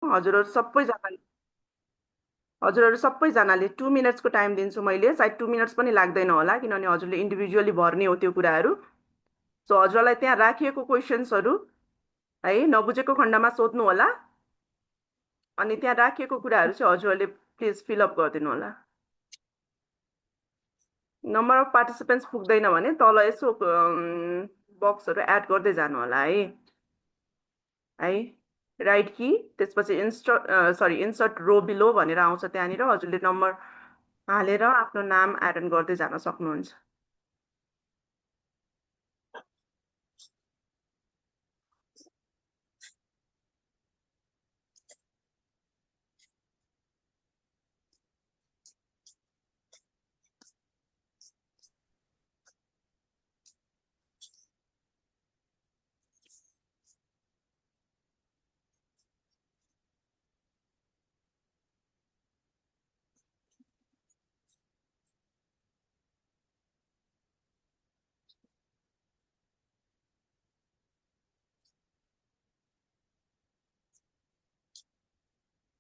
हजुरहरू सबैजनाले हजुरहरू सबैजनाले 2 मिनट्सको टाइम दिन्छु मैले, सायद 2 मिनट्स पनि लाग्दैन होला किनभने हजुरले इन्डिभिजुअली भर्ने हो त्यो कुराहरू। सो हजुरलाई त्यहाँ राखिएको क्वेसन्सहरू है नबुझेको खण्डमा सोध्नु होला, अनि त्यहाँ राखिएको कुराहरू चाहिँ हजुरहरूले प्लिज फिलअप गरिदिनु होला। नम्बर अफ पार्टिसिपेन्ट्स पुग्दैन भने तल यसो बक्सहरू एड गर्दै जानु होला है राइट कि त्यसपछि इन्सर्ट रो बिलो भनेर आउँछ, त्यहाँनिर हजुरले नम्बर हालेर आफ्नो नाम एड गर्दै जान सक्नुहुन्छ।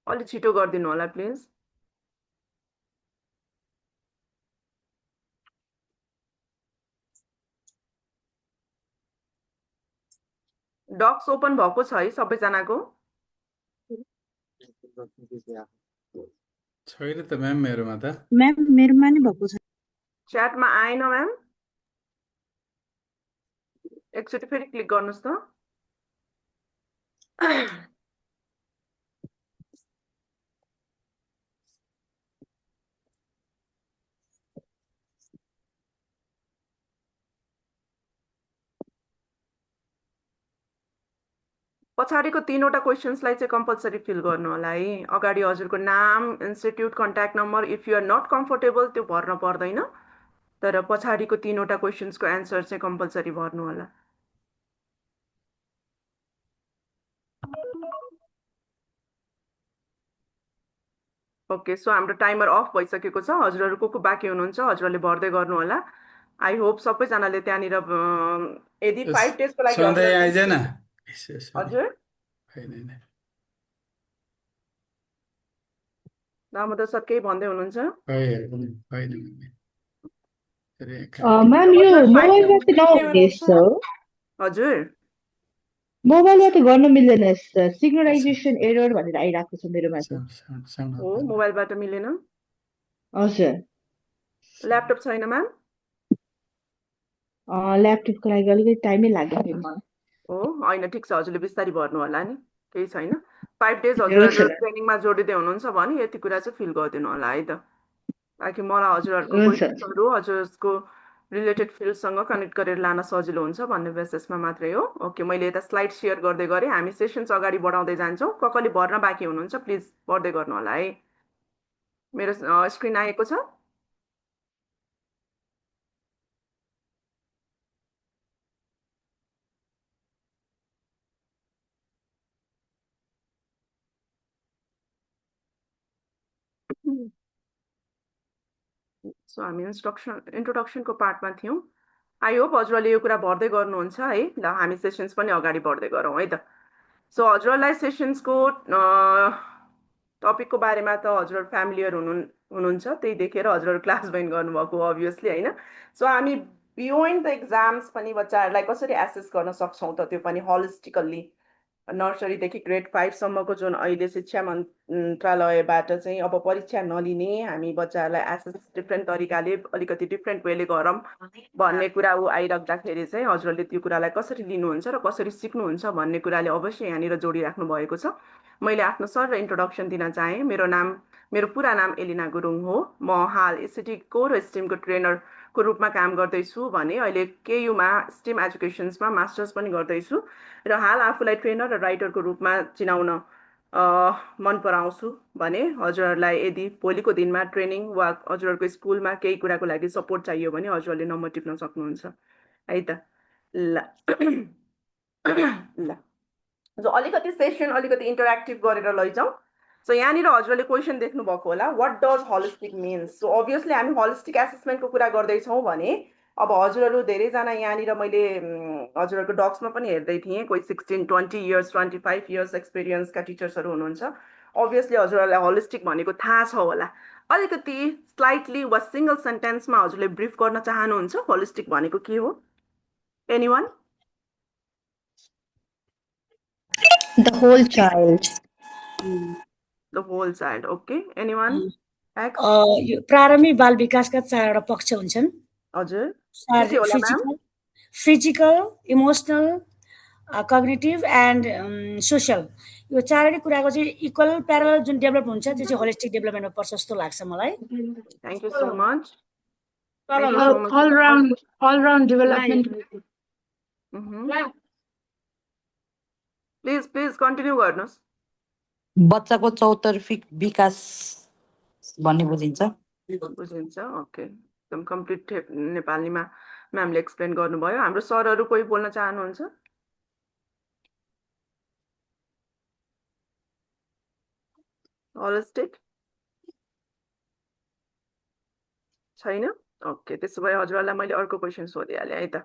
अलिक छिटो गरिदिनु होला प्लिज। डक्स ओपन भएको छ है सबैजनाको? छैन त म्याम मेरोमा त। म्याम मेरोमा नि भएको छ। च्याटमा आएन म्याम, एकचोटि फेरि क्लिक गर्नुहोस् त। पछाडिको 3वटा क्वेसन्सलाई चाहिँ कम्पलसरी फिल गर्नु होला है। अगाडि हजुरको नाम, institute, contact number, if you are not comfortable त्यो भर्न पर्दैन, तर पछाडिको 3वटा क्वेसन्सको एन्सर चाहिँ कम्पलसरी भर्नु होला। ओके, सो हाम्रो टाइमर अफ भइसकेको छ। हजुरहरू को बाँकी हुनुहुन्छ हजुरहरूले भर्दै गर्नु होला। आई होप सबैजनाले त्यहाँनिर यदि 5 डेजको लागि सधैँ आइजेन। हजुर दामोदर सर केही भन्दै हुनुहुन्छ? म्याम यो मोबाइलमा चाहिँ नहुने यस्तो हजुर मोबाइलबाट गर्न मिल्दैन यस्तो सिग्नलाइजेसन एरर भनेर आइरहेको छ मेरोमा चाहिँ। हो, मोबाइलबाट मिलेन। हजुर ल्यापटप छैन म्याम? ल्यापटपको लागि अलिकति टाइमै लाग्यो फेरि मलाई। हो होइन, ठिक छ, हजुरले बिस्तारै भर्नु होला नि, केही छैन। 5 डेज हजुरहरू ट्रेनिङमा जोडिँदै हुनुहुन्छ भने यति कुरा चाहिँ फिल गरिदिनु होला है त, ताकि मलाई हजुरहरूको क्वेसन्सहरू हजुरको रिलेटेड फिल्डसँग कनेक्ट गरेर लान सजिलो हुन्छ भन्ने बेसिसमा मात्रै हो। ओके, मैले यता स्लाइड सेयर गर्दै गरेँ। हामी सेसन्स अगाडि बढाउँदै जान्छौँ। कसले भर्न बाँकी हुनुहुन्छ प्लिज भर्दै गर्नु होला है। मेरो स्क्रिन आएको छ? सो हामी इन्ट्रोडक्सनको पार्टमा थियौँ। आई होप हजुरहरूले यो कुरा भर्दै गर्नुहुन्छ है। ल हामी सेसन्स पनि अगाडि बढ्दै गरौँ है त। सो हजुरहरूलाई सेसन्सको टपिकको बारेमा त हजुरहरू फ्यामिलियर हुनुहुन्छ, त्यही देखेर हजुरहरू क्लास जोइन गर्नुभएको अभियसली होइन। सो हामी बियोन्ड द एक्जाम्स पनि बच्चाहरूलाई कसरी एसेस गर्न सक्छौँ त, त्यो पनि होलिस्टिकल्ली नर्सरीदेखि ग्रेड 5 सम्मको जुन अहिले शिक्षा मन्त्रालयबाट चाहिँ अब परीक्षा नलिने, हामी बच्चाहरूलाई एसेस डिफ्रेन्ट तरिकाले अलिकति डिफ्रेन्ट वेले गरौँ भन्ने कुरा आइराख्दाखेरि चाहिँ हजुरहरूले त्यो कुरालाई कसरी लिनुहुन्छ र कसरी सिक्नुहुन्छ भन्ने कुराले अवश्य यहाँनिर जोडिराख्नु भएको छ। मैले आफ्नो सर र इन्ट्रोडक्सन दिन चाहेँ। मेरो पुरा नाम एलिना गुरुङ हो। म हाल एससिटीको र स्टिमको ट्रेनरको रूपमा काम गर्दैछु भने अहिले केयुमा स्टिम एजुकेसन्समा मास्टर्स पनि गर्दैछु र हाल आफूलाई ट्रेनर र राइटरको रूपमा चिनाउन मन पराउँछु भने हजुरहरूलाई यदि भोलिको दिनमा ट्रेनिङ वा हजुरहरूको स्कुलमा केही कुराको लागि सपोर्ट चाहियो भने हजुरहरूले नम्बर टिप्न सक्नुहुन्छ है त। ल ल जो अलिकति सेसन अलिकति इन्टरेक्टिभ गरेर लैजाउँ। सो यहाँनिर हजुरहरूले क्वेसन देख्नु भएको होला, what does holistic means. So obviously हामी होलिस्टिक एसेसमेन्टको कुरा गर्दैछौँ भने अब हजुरहरू धेरैजना यहाँनिर मैले हजुरहरूको डक्समा पनि हेर्दै थिएँ, कोही 16-20 इयर्स 25 इयर्स एक्सपिरियन्सका टिचर्सहरू हुनुहुन्छ। अभियसली हजुरहरूलाई होलिस्टिक भनेको थाहा छ होला। अलिकति स्लाइटली वा सिङ्गल सेन्टेन्समा हजुरले ब्रिफ गर्न चाहनुहुन्छ होलिस्टिक भनेको के हो? Anyone? The whole child. The whole child, okay. Anyone? एक्स? यो प्रारम्भिक बाल विकासका 4 वटा पक्ष हुन्छन्। हजुर, के के होला ma'am? Physical, emotional, cognitive and social. यो चारवटै कुराको चाहिँ इक्वल प्यारल जुन डेभलप हुन्छ त्यो चाहिँ होलिस्टिक डेभलपमेन्टमा पर्छ जस्तो लाग्छ मलाई। Thank you so much. all round development. Please continue गर्नुहोस्। बच्चाको चौतर्फी विकास भन्ने बुझिन्छ। बुझिन्छ, ओके। एकदम कम्प्लिट नेपालीमा म्यामले एक्सप्लेन गर्नुभयो। हाम्रो सरहरू कोही बोल्न चाहनुहुन्छ? होलिस्टिक छैन? ओके, त्यसो भए हजुरहरूलाई मैले अर्को क्वेसन सोधिहालेँ है त।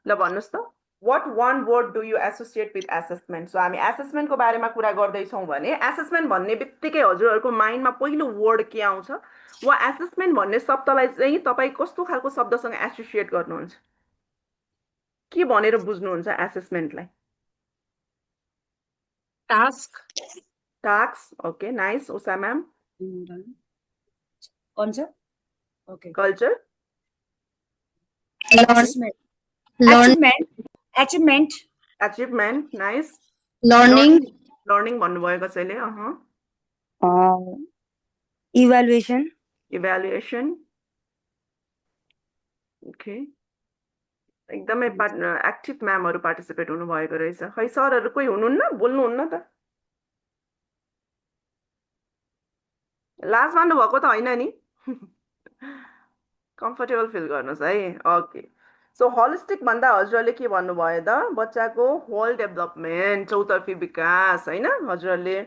ल भन्नुहोस् त, what one word do you associate with assessment? So हामी एसेसमेन्टको बारेमा कुरा गर्दैछौँ भने एसेसमेन्ट भन्ने बित्तिकै हजुरहरूको माइन्डमा पहिलो वर्ड के आउँछ, वा एसेसमेन्ट भन्ने शब्दलाई चाहिँ तपाईँ कस्तो खालको शब्दसँग एसोसिएट गर्नुहुन्छ? के भनेर बुझ्नुहुन्छ एसेसमेन्टलाई? Task, okay, nice. Usha ma'am? Okay, culture? Achievement, achievement, nice. Learning भन्नुभयो कसैले? Evaluation, okay. एकदमै एक्टिभ म्यामहरू पार्टिसिपेट हुनुभएको रहेछ। खै सरहरू कोही हुनुहुन्न, बोल्नुहुन्न त? लाज मान्नुभएको त होइन नि? कम्फर्टेबल फिल गर्नुहोस् है। ओके, सो होलिस्टिक भन्दा हजुरहरूले के भन्नुभयो त? बच्चाको होल डेभलपमेन्ट, चौतर्फी विकास होइन। हजुरहरूले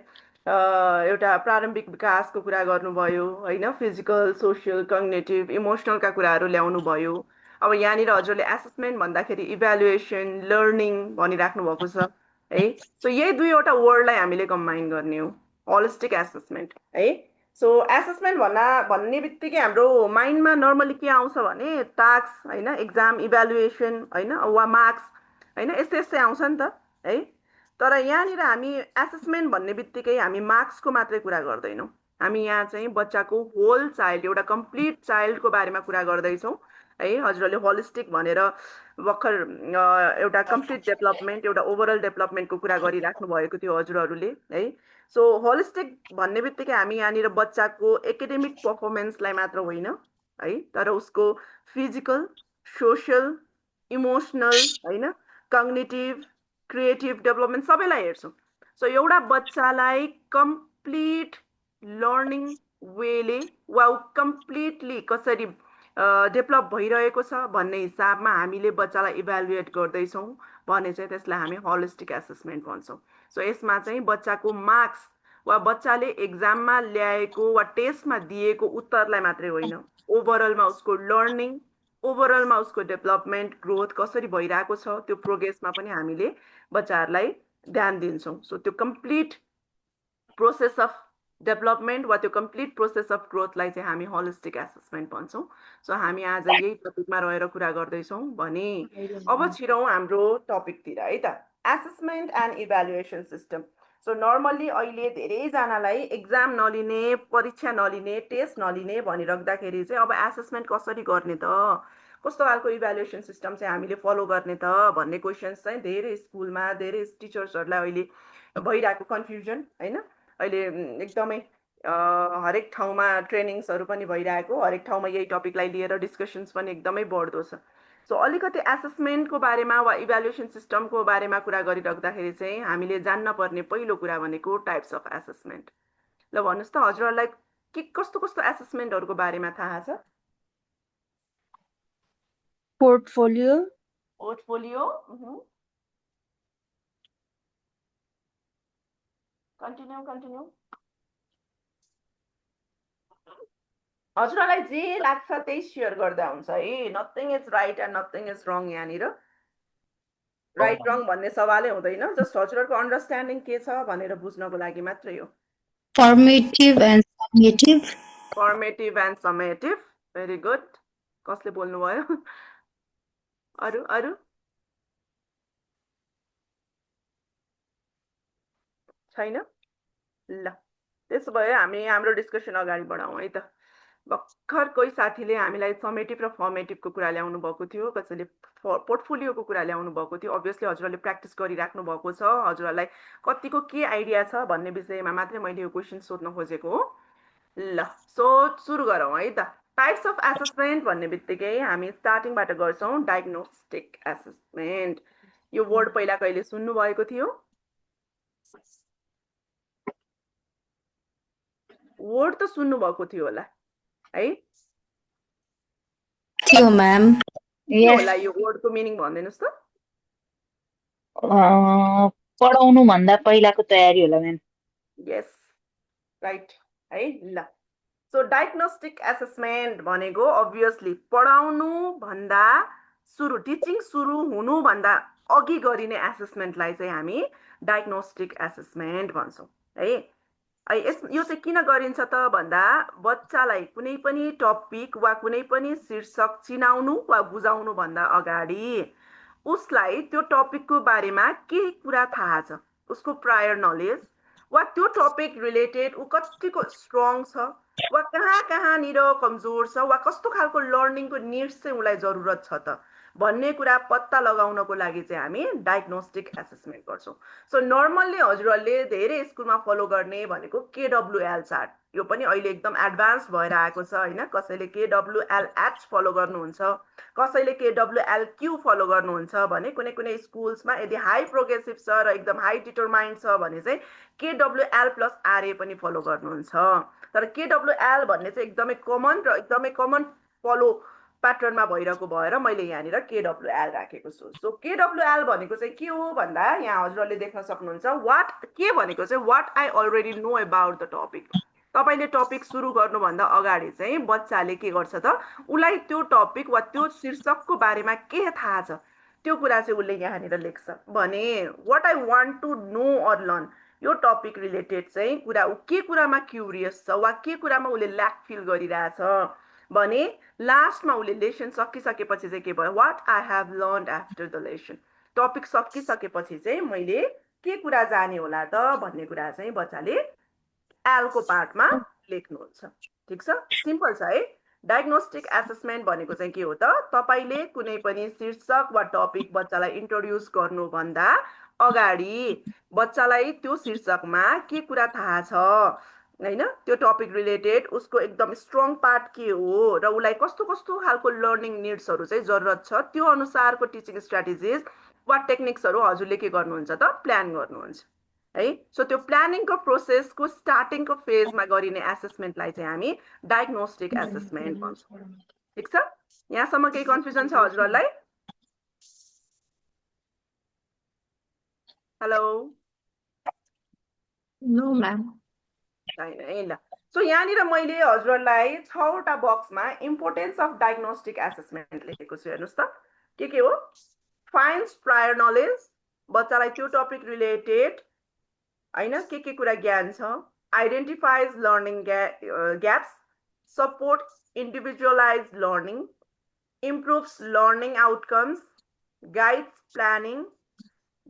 एउटा प्रारम्भिक विकासको कुरा गर्नुभयो होइन, फिजिकल, सोसियल, कग्नेटिभ, इमोसनलका कुराहरू ल्याउनु भयो। अब यहाँनिर हजुरले एसेसमेन्ट भन्दाखेरि इभ्यालुएसन, लर्निङ भनिराख्नु भएको छ है। सो यही दुईवटा वर्डलाई हामीले कम्बाइन गर्ने हो, होलिस्टिक एसेसमेन्ट है। सो एसेसमेन्ट भन्ने बित्तिकै हाम्रो माइन्डमा नर्मली के आउँछ भने टास्क होइन, एक्जाम, इभ्यालुएसन होइन, वा मार्क्स होइन, यस्तै यस्तै आउँछ नि त है। तर यहाँनिर हामी एसेसमेन्ट भन्ने बित्तिकै हामी मार्क्सको मात्रै कुरा गर्दैनौँ। हामी यहाँ चाहिँ बच्चाको होल चाइल्ड, एउटा कम्प्लिट चाइल्डको बारेमा कुरा गर्दैछौँ है। हजुरहरूले होलिस्टिक भनेर भर्खर एउटा कम्प्लिट डेभलपमेन्ट, एउटा ओभरअल डेभलपमेन्टको कुरा गरिराख्नु भएको थियो हजुरहरूले है। सो होलिस्टिक भन्ने बित्तिकै हामी यहाँनिर बच्चाको एकाडेमिक पर्फर्मेन्सलाई मात्र होइन है, तर उसको फिजिकल, सोसियल, इमोसनल होइन, कग्निटिभ, क्रिएटिभ डेभलपमेन्ट सबैलाई हेर्छौँ। सो एउटा बच्चालाई कम्प्लिट लर्निङ वेले वा कम्प्लिटली कसरी डेभलप भइरहेको छ भन्ने हिसाबमा हामीले बच्चालाई इभ्यालुएट गर्दैछौँ भने चाहिँ त्यसलाई हामी होलिस्टिक एसेसमेन्ट भन्छौँ। सो यसमा चाहिँ बच्चाको मार्क्स वा बच्चाले एक्जाममा ल्याएको वा टेस्टमा दिएको उत्तरलाई मात्रै होइन, ओभरअलमा उसको लर्निङ, ओभरअलमा उसको डेभलपमेन्ट, ग्रोथ कसरी भइरहेको छ त्यो प्रोग्रेसमा पनि हामीले बच्चाहरूलाई ध्यान दिन्छौँ। सो त्यो कम्प्लिट प्रोसेस अफ डेभलपमेन्ट वा त्यो कम्प्लिट प्रोसेस अफ ग्रोथलाई चाहिँ हामी होलिस्टिक एसेसमेन्ट भन्छौँ। सो हामी आज यही टपिकमा रहेर कुरा गर्दैछौँ भने अब छिरौँ हाम्रो टपिकतिर है त, assessment and evaluation system. So normally अहिले धेरैजनालाई एक्जाम नलिने, परीक्षा नलिने, टेस्ट नलिने भनिराख्दाखेरि चाहिँ अब एसेसमेन्ट कसरी गर्ने त, कस्तो खालको इभ्यालुएसन सिस्टम चाहिँ हामीले फलो गर्ने त भन्ने क्वेसन्स चाहिँ धेरै स्कुलमा, धेरै टिचर्सहरूलाई अहिले भइरहेको कन्फ्युजन होइन। अहिले एकदमै हरेक ठाउँमा ट्रेनिङ्सहरू पनि भइरहेको, हरेक ठाउँमा यही टपिकलाई लिएर डिस्कसन्स पनि एकदमै बढ्दो छ। सो अलिकति एसेसमेन्टको बारेमा वा इभ्यालुएसन सिस्टमको बारेमा कुरा गरिराख्दाखेरि चाहिँ हामीले जान्न पर्ने पहिलो कुरा भनेको टाइप्स अफ एसेसमेन्ट। ल भन्नुहोस् त हजुरहरूलाई के कस्तो कस्तो एसेसमेन्टहरूको बारेमा थाहा छ? पोर्टफोलियो, कन्टिन्यू हजुरलाई जे लाग्छ त्यही सेयर गर्दा हुन्छ है nothing is right and nothing is रङ यहाँनिर राइट रङ भन्ने सवालै हुँदैन जस्ट हजुरहरूको अन्डरस्ट्यान्डिङ के छ भनेर बुझ्नको लागि मात्रै हो Formative and summative. Formative and summative very good कसले बोल्नुभयो अरू अरू छैन ल त्यसो भए हामी हाम्रो डिस्कसन अगाडि बढाउँ है त भर्खर कोही साथीले हामीलाई समेटिभ र फर्मेटिभको कुरा ल्याउनु भएको थियो कसैले पोर्टफोलियोको कुरा ल्याउनु भएको थियो अभियसली हजुरहरूले प्र्याक्टिस गरिराख्नु भएको छ हजुरहरूलाई कतिको के आइडिया छ भन्ने विषयमा मात्रै मैले यो क्वेसन सोध्न खोजेको हो ल सो सुरु गरौँ है त टाइप्स अफ एसेसमेन्ट भन्ने बित्तिकै हामी स्टार्टिङबाट गर्छौँ डायग्नोस्टिक एसेसमेन्ट यो वर्ड पहिला कहिले सुन्नुभएको थियो वर्ड त सुन्नुभएको थियो होला है Theo, ma'am. के Yes. होला यो वर्डको मिनिङ भनिदिनुहोस् त पढाउनु भन्दा पहिलाको तयारी होला म्याम यस राइट है ल सो डायग्नोस्टिक एसेसमेन्ट भनेको अभियसली पढाउनु भन्दा सुरु टिचिङ सुरु हुनुभन्दा अघि गरिने एसेसमेन्टलाई चाहिँ हामी डायग्नोस्टिक एसेसमेन्ट भन्छौँ है यो चाहिँ किन गरिन्छ त भन्दा बच्चालाई कुनै पनि टपिक वा कुनै पनि शीर्षक चिनाउनु वा बुझाउनु भन्दा अगाडि उसलाई त्यो टपिकको बारेमा केही कुरा थाहा छ उसको प्रायर नलेज वा त्यो टपिक रिलेटेड ऊ कतिको स्ट्रङ छ वा कहाँनिर कमजोर छ वा कस्तो खालको लर्निङको निड्स चाहिँ उसलाई जरुरत छ त भन्ने कुरा पत्ता लगाउनको लागि चाहिँ हामी डायग्नोस्टिक एसेसमेन्ट गर्छौँ सो नर्मल्ली हजुरहरूले धेरै स्कुलमा फलो गर्ने भनेको केडब्लुएल चार्ट यो पनि अहिले एकदम एडभान्स भएर आएको छ होइन कसैले केडब्लुएलएच फलो गर्नुहुन्छ कसैले केडब्लुएलक्यू फलो गर्नुहुन्छ भने कुनै कुनै स्कुल्समा यदि हाई प्रोग्रेसिभ छ र एकदम हाई डिटरमाइन्ड छ भने चाहिँ केडब्लुएल प्लस आरए पनि फलो गर्नुहुन्छ तर केडब्लुएल भन्ने चाहिँ एकदमै कमन फलो प्याटर्नमा भइरहेको भएर मैले यहाँनिर केडब्लुएल राखेको छु सो केडब्लुएल भनेको चाहिँ के हो भन्दा यहाँ हजुरहरूले देख्न सक्नुहुन्छ के भनेको चाहिँ what I already know about the topic तपाईँले टपिक सुरु गर्नुभन्दा अगाडि चाहिँ बच्चाले के गर्छ त उसलाई त्यो टपिक वा त्यो शीर्षकको बारेमा के थाहा छ त्यो कुरा चाहिँ उसले यहाँनिर लेख्छ भने what I want to know or learn यो टपिक रिलेटेड चाहिँ कुरा ऊ के कुरामा क्युरियस छ वा के कुरामा उसले ल्याक फिल गरिरहेछ भने लास्टमा उसले लेसन सकिसकेपछि चाहिँ के भयो what I have learn after the lesson topic सकिसकेपछि चाहिँ मैले के कुरा जाने होला त भन्ने कुरा चाहिँ बच्चाले एलको पार्टमा लेख्नुहुन्छ ठिक छ सिम्पल छ है डायग्नोस्टिक एसेसमेन्ट भनेको चाहिँ के हो त तपाईँले कुनै पनि शीर्षक वा टपिक बच्चालाई इन्ट्रोड्युस गर्नुभन्दा अगाडि बच्चालाई त्यो शीर्षकमा के कुरा थाहा छ हैन त्यो टपिक रिलेटेड उसको एकदम स्ट्रङ पार्ट के हो र उसलाई कस्तो कस्तो खालको लर्निङ निड्सहरू चाहिँ जरुरत छ त्यो अनुसारको टिचिङ स्ट्राटेजिज वा टेक्निक्सहरू हजुरले के गर्नुहुन्छ त प्लान गर्नुहुन्छ है सो त्यो प्लानिङको प्रोसेसको स्टार्टिङको फेजमा गरिने एसेसमेन्टलाई चाहिँ हामी डायग्नोस्टिक एसेसमेन्ट भन्छौँ ठिक छ यहाँसम्म केही कन्फ्युजन छ हजुरहरूलाई हेलो No, ma'am. छैन है ल सो यहाँनिर मैले हजुरहरूलाई 6वटा बक्समा इम्पोर्टेन्स अफ डायग्नोस्टिक एसेसमेन्ट लेखेको छु हेर्नुहोस् त के हो फाइन्ड्स प्रायर नलेज बच्चालाई त्यो टपिक रिलेटेड हैन के कुरा ज्ञान छ identifies learning gaps support individualize learning improves learning outcomes guides planning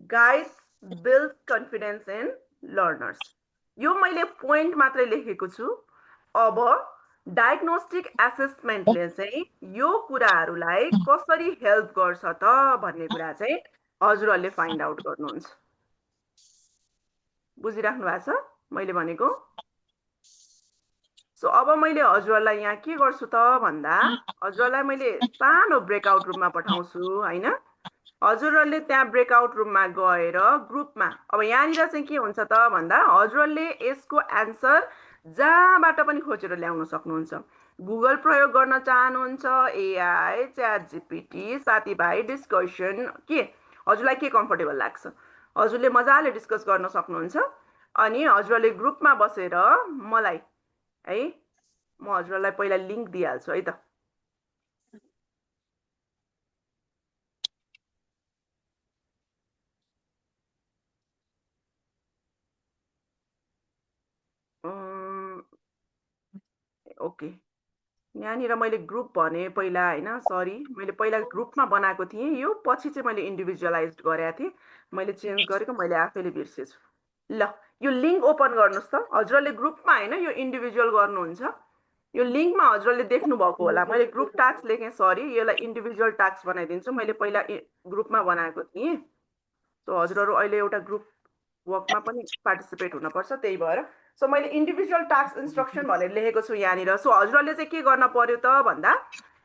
guides build confidence in learners यो मैले पोइन्ट मात्रै लेखेको छु अब डायग्नोस्टिक एसेसमेन्टले चाहिँ यो कुराहरूलाई कसरी हेल्प गर्छ त भन्ने कुरा चाहिँ हजुरहरूले फाइन्ड आउट गर्नुहुन्छ बुझिराख्नु भएको छ मैले भनेको सो अब मैले हजुरहरूलाई यहाँ के गर्छु त भन्दा हजुरहरूलाई मैले सानो ब्रेकआउट रुममा पठाउँछु हैन हजुरहरूले त्यहाँ ब्रेकआउट रुममा गएर ग्रुपमा अब यहाँनिर चाहिँ के हुन्छ त भन्दा हजुरहरूले यसको एन्सर जहाँबाट पनि खोजेर ल्याउन सक्नुहुन्छ गुगल प्रयोग गर्न चाहनुहुन्छ एआई च्याट जीपीटी साथीभाइ डिस्कसन के हजुरलाई के कम्फर्टेबल लाग्छ हजुरले मजाले डिस्कस गर्न सक्नुहुन्छ अनि हजुरहरूले ग्रुपमा बसेर मलाई है म हजुरलाई पहिला लिंक दिइहाल्छु है त ओके यहाँनिर मैले ग्रुप भने पहिला हैन सरी मैले पहिला ग्रुपमा बनाएको थिएँ यो पछि चाहिँ मैले इन्डिभिजुअलाइज्ड गरेको थिएँ मैले चेन्ज गरेको मैले आफैले बिर्सेछु ल यो लिंक ओपन गर्नुहोस् त हजुरले ग्रुपमा हैन यो इन्डिभिजुअल गर्नुहुन्छ यो लिंकमा हजुरले देख्नु भएको होला मैले ग्रुप टास्क लेखेँ सरी यसलाई इन्डिभिजुअल टास्क बनाइदिन्छु मैले पहिला ग्रुपमा बनाएको थिएँ सो हजुरहरू अहिले एउटा ग्रुप वर्कमा पनि पार्टिसिपेट हुनुपर्छ त्यही भएर सो मैले इन्डिभिजुअल टास्क इन्स्ट्रक्सन भनेर लेखेको छु यहाँनिर सो हजुरहरूले चाहिँ के गर्न पर्यो त भन्दा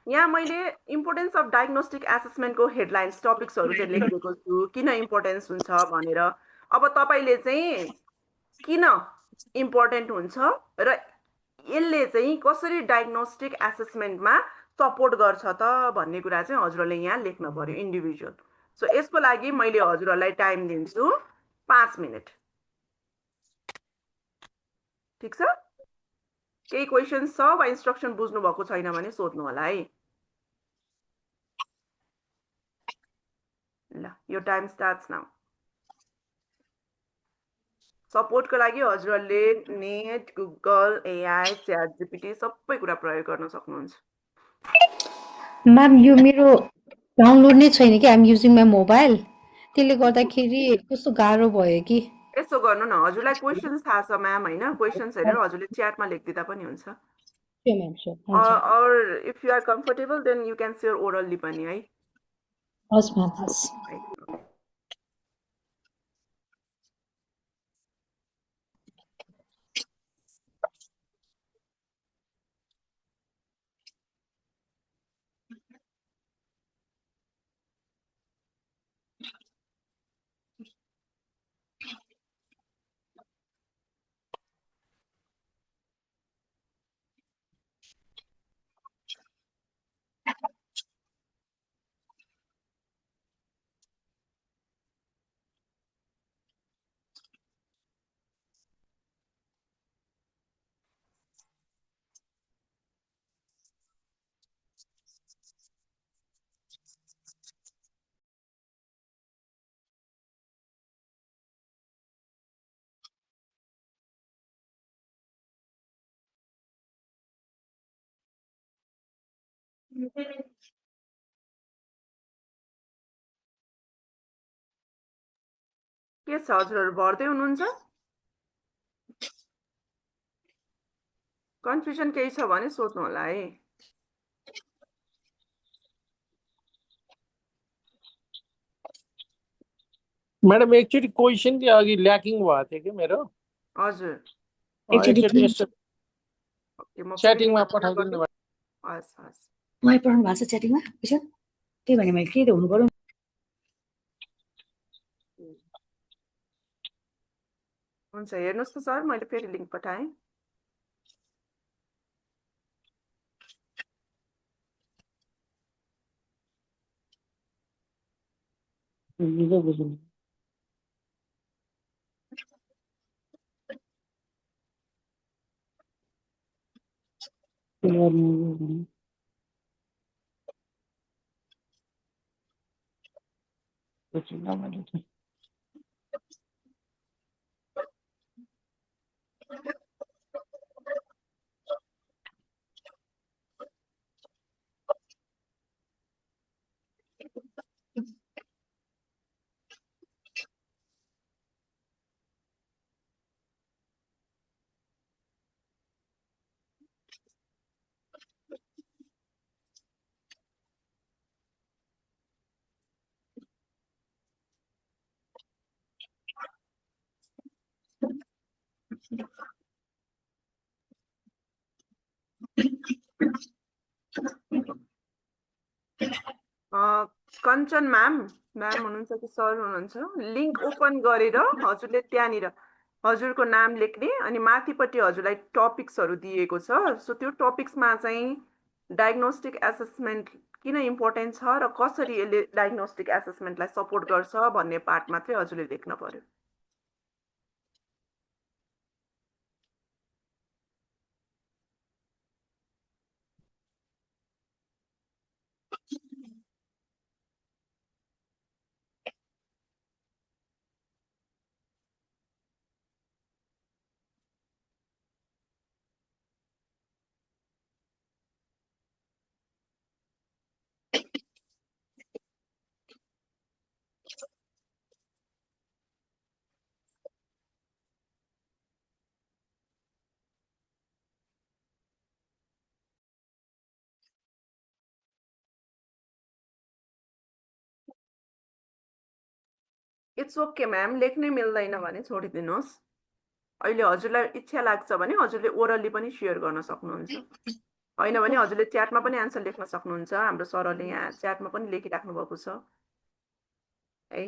यहाँ मैले इम्पोर्टेन्स अफ डायग्नोस्टिक एसेसमेन्टको हेडलाइन्स टपिक्सहरू चाहिँ लेखिदिएको छु किन इम्पोर्टेन्स हुन्छ भनेर अब तपाईँले चाहिँ किन इम्पोर्टेन्ट हुन्छ र यसले चाहिँ कसरी डायग्नोस्टिक एसेसमेन्टमा सपोर्ट गर्छ त भन्ने कुरा चाहिँ हजुरहरूले यहाँ लेख्न पर्यो इन्डिभिजुअल सो यसको लागि मैले हजुरहरूलाई टाइम दिन्छु 5 मिनट ठीक छ केही क्वेशन्स छ वा इन्स्ट्रक्सन बुझ्नु भएको छैन भने सोध्नु होला है ल यो टाइम स्टार्ट्स नाउ सपोर्टको लागि हजुरहरूले net Google AI chat GPT सबै कुरा प्रयोग गर्न सक्नुहुन्छ म्याम यो मेरो डाउनलोड नै छैन कि आइएम युजिङ माई मोबाइल त्यसले गर्दाखेरि कस्तो गाह्रो भयो कि यसो गर्नु न हजुरलाई क्वेशन्स थाहा छ म्याम हैन क्वेशन्स हेरेर हजुरले च्याटमा लेखिदिँदा पनि हुन्छ Sure, ma'am, sure. हुन्छ or if you are comfortable then you can share orally पनि है हस् म्याम हस् के छ हजुरहरू भर्दै हुनुहुन्छ कन्फ्युजन केही छ भने सोध्नु होला है मैडम एकचोटि क्वेसन चाहिँ अघि ल्याकिङ भएको थियो कि मेरो हजुर एकचोटि यसो ओके म च्याटिङमा पठाइदिनु भयो हस् हस् उहाँ पढाउनु भएको छ च्याटिङमा क्वेसन त्यही भने मैले के त हुनु पर्यो हुन्छ हेर्नुहोस् त सर मैले फेरि लिङ्क पठाएँ बुझ्नु बुझ्नु कञ्चन म्याम म्याम हुनुहुन्छ कि सर हुनुहुन्छ लिङ्क ओपन गरेर हजुरले त्यहाँनिर हजुरको नाम लेख्ने अनि माथिपट्टि हजुरलाई टपिक्सहरू दिएको छ सो त्यो टपिक्समा चाहिँ डायग्नोस्टिक एसेसमेन्ट किन इम्पोर्टेन्ट छ र कसरी यसले डायग्नोस्टिक एसेसमेन्टलाई सपोर्ट गर्छ भन्ने पार्ट मात्रै हजुरले लेख्न पर्यो इट्स ओके म्याम, लेख्नै मिल्दैन भने छोडिदिनुहोस्। अहिले हजुरलाई इच्छा लाग्छ भने हजुरले ओरली पनि सेयर गर्न सक्नुहुन्छ, होइन भने हजुरले च्याटमा पनि आन्सर लेख्न सक्नुहुन्छ। हाम्रो सरले यहाँ च्याटमा पनि लेखिराख्नु भएको छ है।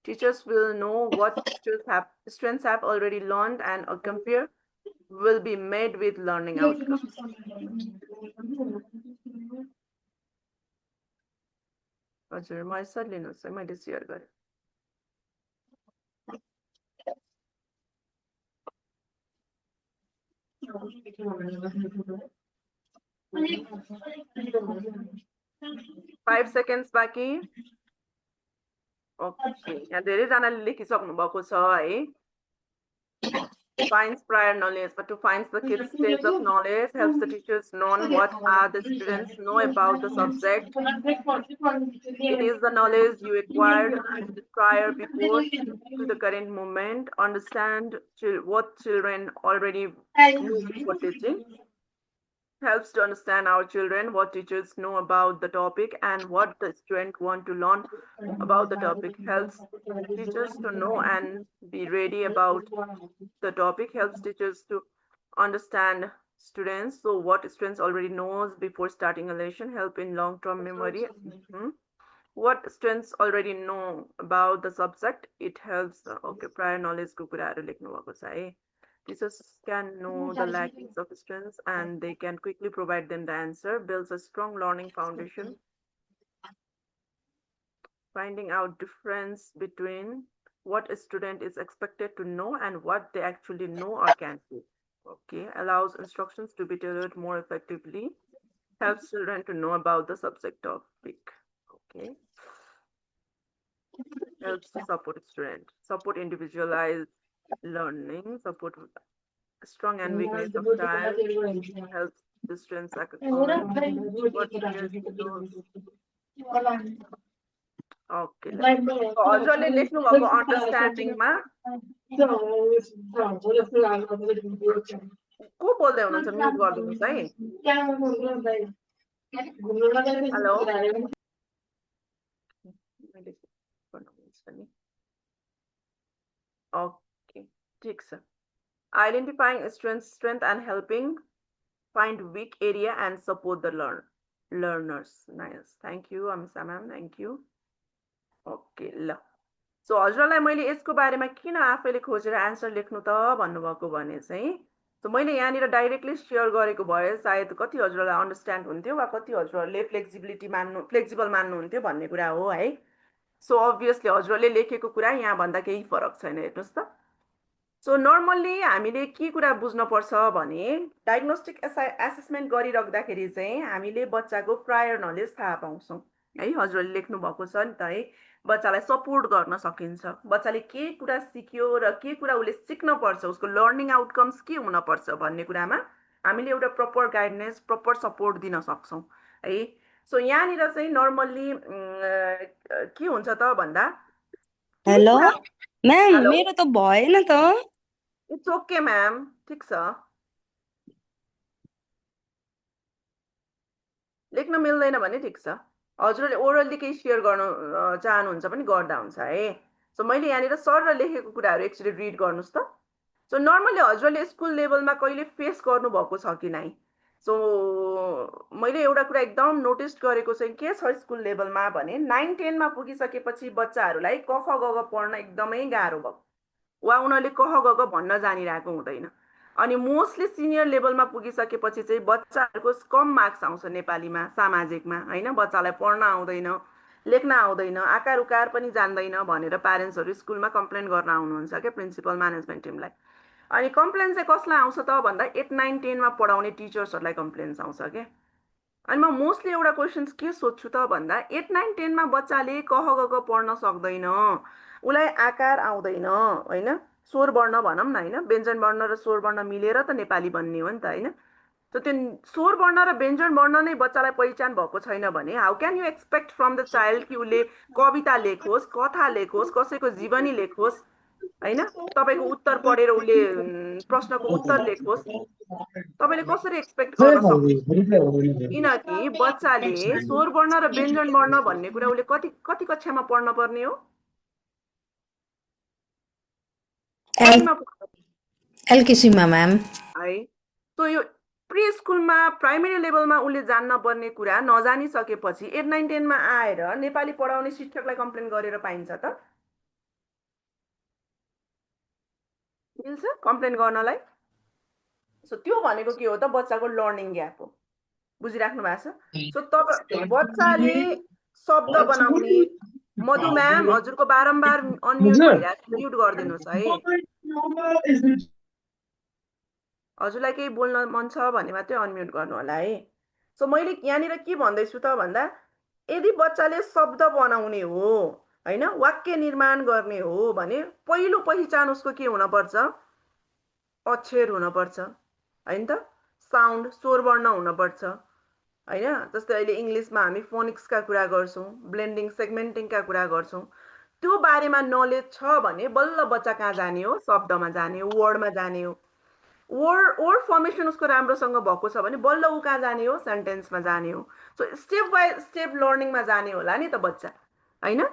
Teachers will know what students have already learned, and a compare will be made with learning outcomes. हजुर म यसरी लिनुहोस् है, मैले सेयर गरेँ। फाइभ सेकेन्ड्स बाँकी। ओके, यहाँ धेरैजनाले लेखिसक्नु भएको छ है। Finds prior knowledge, but to find the kids' stage of knowledge helps the teachers know what are the students know about the subject. It is the knowledge you acquired prior before to the current moment. Understand what children already know before teaching. Helps to understand our children, what teachers know about the topic, and what the student want to learn about the topic. Helps teachers to know and be ready about the topic. Helps teachers to understand students, so what students already knows before starting a lesson. Help in long-term memory. What students already know about the subject. It helps, okay, prior knowledge को कुराहरु लेख्नु भएको छ है। Teachers can know the lackings of students and they can quickly provide them the answer. Builds a strong learning foundation. Finding out difference between what a student is expected to know and what they actually know or can do. Okay, allows instructions to be tailored more effectively. Helps children to know about the subject topic. Okay. Helps to support student. Support individualized learning. Support strong and weakness of child. Helps the students what teachers knows. Okay. हजुरले लेख्नु भएको अन्डरस्ट्यान्डिङमा को बोल्दै हुनुहुन्छ mute गरिदिनुहोस् है। Hello, okay ठिक छ। Identifying students' strength and helping find weak area and support the learners. Nice, thank you Amisa ma'am, thank you. Okay ल, सो हजुरलाई मैले यसको बारेमा किन आफैले खोजेर आन्सर लेख्नु त भन्नुभएको भने चाहिँ, सो मैले यहाँनिर डाइरेक्टली सेयर गरेको भए सायद कति हजुरलाई अन्डरस्ट्यान्ड हुन्थ्यो वा कति हजुरहरूले फ्लेक्सिबल मान्नुहुन्थ्यो भन्ने कुरा हो है। सो अभियसली हजुरहरूले लेखेको कुरा यहाँ भन्दा केही फरक छैन, हेर्नुहोस् त। सो नर्मल्ली हामीले के कुरा बुझ्नुपर्छ भने डायग्नोस्टिक एसेसमेन्ट गरिराख्दाखेरि चाहिँ हामीले बच्चाको प्रायर नलेज थाहा पाउँछौँ है। हजुरहरूले लेख्नु भएको छ नि त है, बच्चालाई सपोर्ट गर्न सकिन्छ, बच्चाले के कुरा सिक्यो र के कुरा उसले सिक्न पर्छ, उसको लर्निङ आउटकम्स के हुन पर्छ भन्ने कुरामा हामीले एउटा प्रपर गाइडेन्स, प्रपर सपोर्ट दिन सक्छौँ है। सो यहाँनिर चाहिँ नर्मल्ली के हुन्छ त भन्दा, हेलो म्याम, मेरो त भएन त। इट्स ओके म्याम, ठिक छ, लेख्न मिल्दैन भने ठिक छ। हजुरले ओरली केही सेयर गर्न चाहनुहुन्छ पनि गर्दा हुन्छ है। सो मैले यहाँनिर सर लेखेको कुराहरू एक्चुअली रिड गर्नुहोस् त। सो नर्मली हजुरले स्कुल लेभलमा कहिले फेस गर्नुभएको छ कि नै? सो मैले एउटा कुरा एकदम नोटिस गरेको चाहिँ के छ स्कुल लेभलमा भने 9-10 मा पुगिसकेपछि बच्चाहरूलाई क ख ग घ पढ्न एकदमै गाह्रो भयो वा उनीहरूले क ख ग घ भन्न जानिरहेको हुँदैन। अनि मोस्टली सिनियर लेभलमा पुगिसकेपछि चाहिँ बच्चाहरूको कम मार्क्स आउँछ नेपालीमा, सामाजिकमा होइन। बच्चालाई पढ्न आउँदैन, लेख्न आउँदैन, आकार उकार पनि जान्दैन भनेर प्यारेन्ट्सहरू स्कुलमा कम्प्लेन गर्न आउनुहुन्छ क्या प्रिन्सिपल म्यानेजमेन्ट टिमलाई। अनि कम्प्लेन चाहिँ कसलाई आउँछ त भन्दा 8, 9, 10 मा पढाउने टिचर्सहरूलाई कम्प्लेन्स आउँछ क्या। अनि म मोस्टली एउटा क्वेसन्स के सोध्छु त भन्दा 8, 9, 10 मा बच्चाले क ख ग घ पढ्न सक्दैन, उसलाई आकार आउँदैन होइन, स्वर वर्ण भनौँ न होइन, व्यञ्जन वर्ण र स्वर वर्ण मिलेर त नेपाली बन्ने हो नि त होइन। सो त्यो स्वर वर्ण र व्यञ्जन वर्ण नै बच्चालाई पहिचान भएको छैन भने how can you expect from the child कि उसले कविता लेखोस्, कथा लेखोस्, कसैको जीवनी लेखोस् होइन, तपाईँको उत्तर पढेर उसले प्रश्नको उत्तर लेखोस्, तपाईँले कसरी एक्सपेक्ट गर्न सक्नुहुन्छ? किनकि बच्चाले स्वर वर्ण र व्यञ्जन वर्ण भन्ने कुरा उसले कति कक्षामा पढ्न पर्ने हो? कतिमा पढ्छ एलकेसीमा म्याम। है? सो यो प्री स्कुलमा प्राइमेरी लेभलमा उसले जान्न पर्ने कुरा नजानिसकेपछि 8, 9, 10 मा आएर नेपाली पढाउने शिक्षकलाई कम्प्लेन गरेर पाइन्छ त? मिल्छ कम्प्लेन गर्नलाई? सो त्यो भनेको के हो त? बच्चाको लर्निङ ग्याप हो। बुझिराख्नु भएको छ? सो बच्चाले शब्द बनाउने मधु म्याम हजुरको बारम्बार अनम्युट भइरहेको छ, म्युट गरिदिनुहोस् है। हजुरलाई केही बोल्न मन छ भने मात्रै अनम्युट गर्नु होला है। सो मैले यहाँनिर के भन्दैछु त भन्दा यदि बच्चाले शब्द बनाउने हो हैन, वाक्य निर्माण गर्ने हो भने पहिलो पहिचान उसको के हुनपर्छ? अक्षर हुनपर्छ हैन त? साउन्ड, स्वरवर्ण हुनपर्छ हैन? जस्तै अहिले इङ्ग्लिसमा हामी फोनिक्सका कुरा गर्छौँ, ब्लेन्डिङ सेगमेन्टिङका कुरा गर्छौँ। त्यो बारेमा नलेज छ भने बल्ल बच्चा कहाँ जाने हो? शब्दमा जाने हो, वर्डमा जाने हो। वर्ड फर्मेसन उसको राम्रोसँग भएको छ भने बल्ल ऊ कहाँ जाने हो? सेन्टेन्समा जाने हो। सो स्टेप बाई स्टेप लर्निङमा जाने होला नि त बच्चा हैन?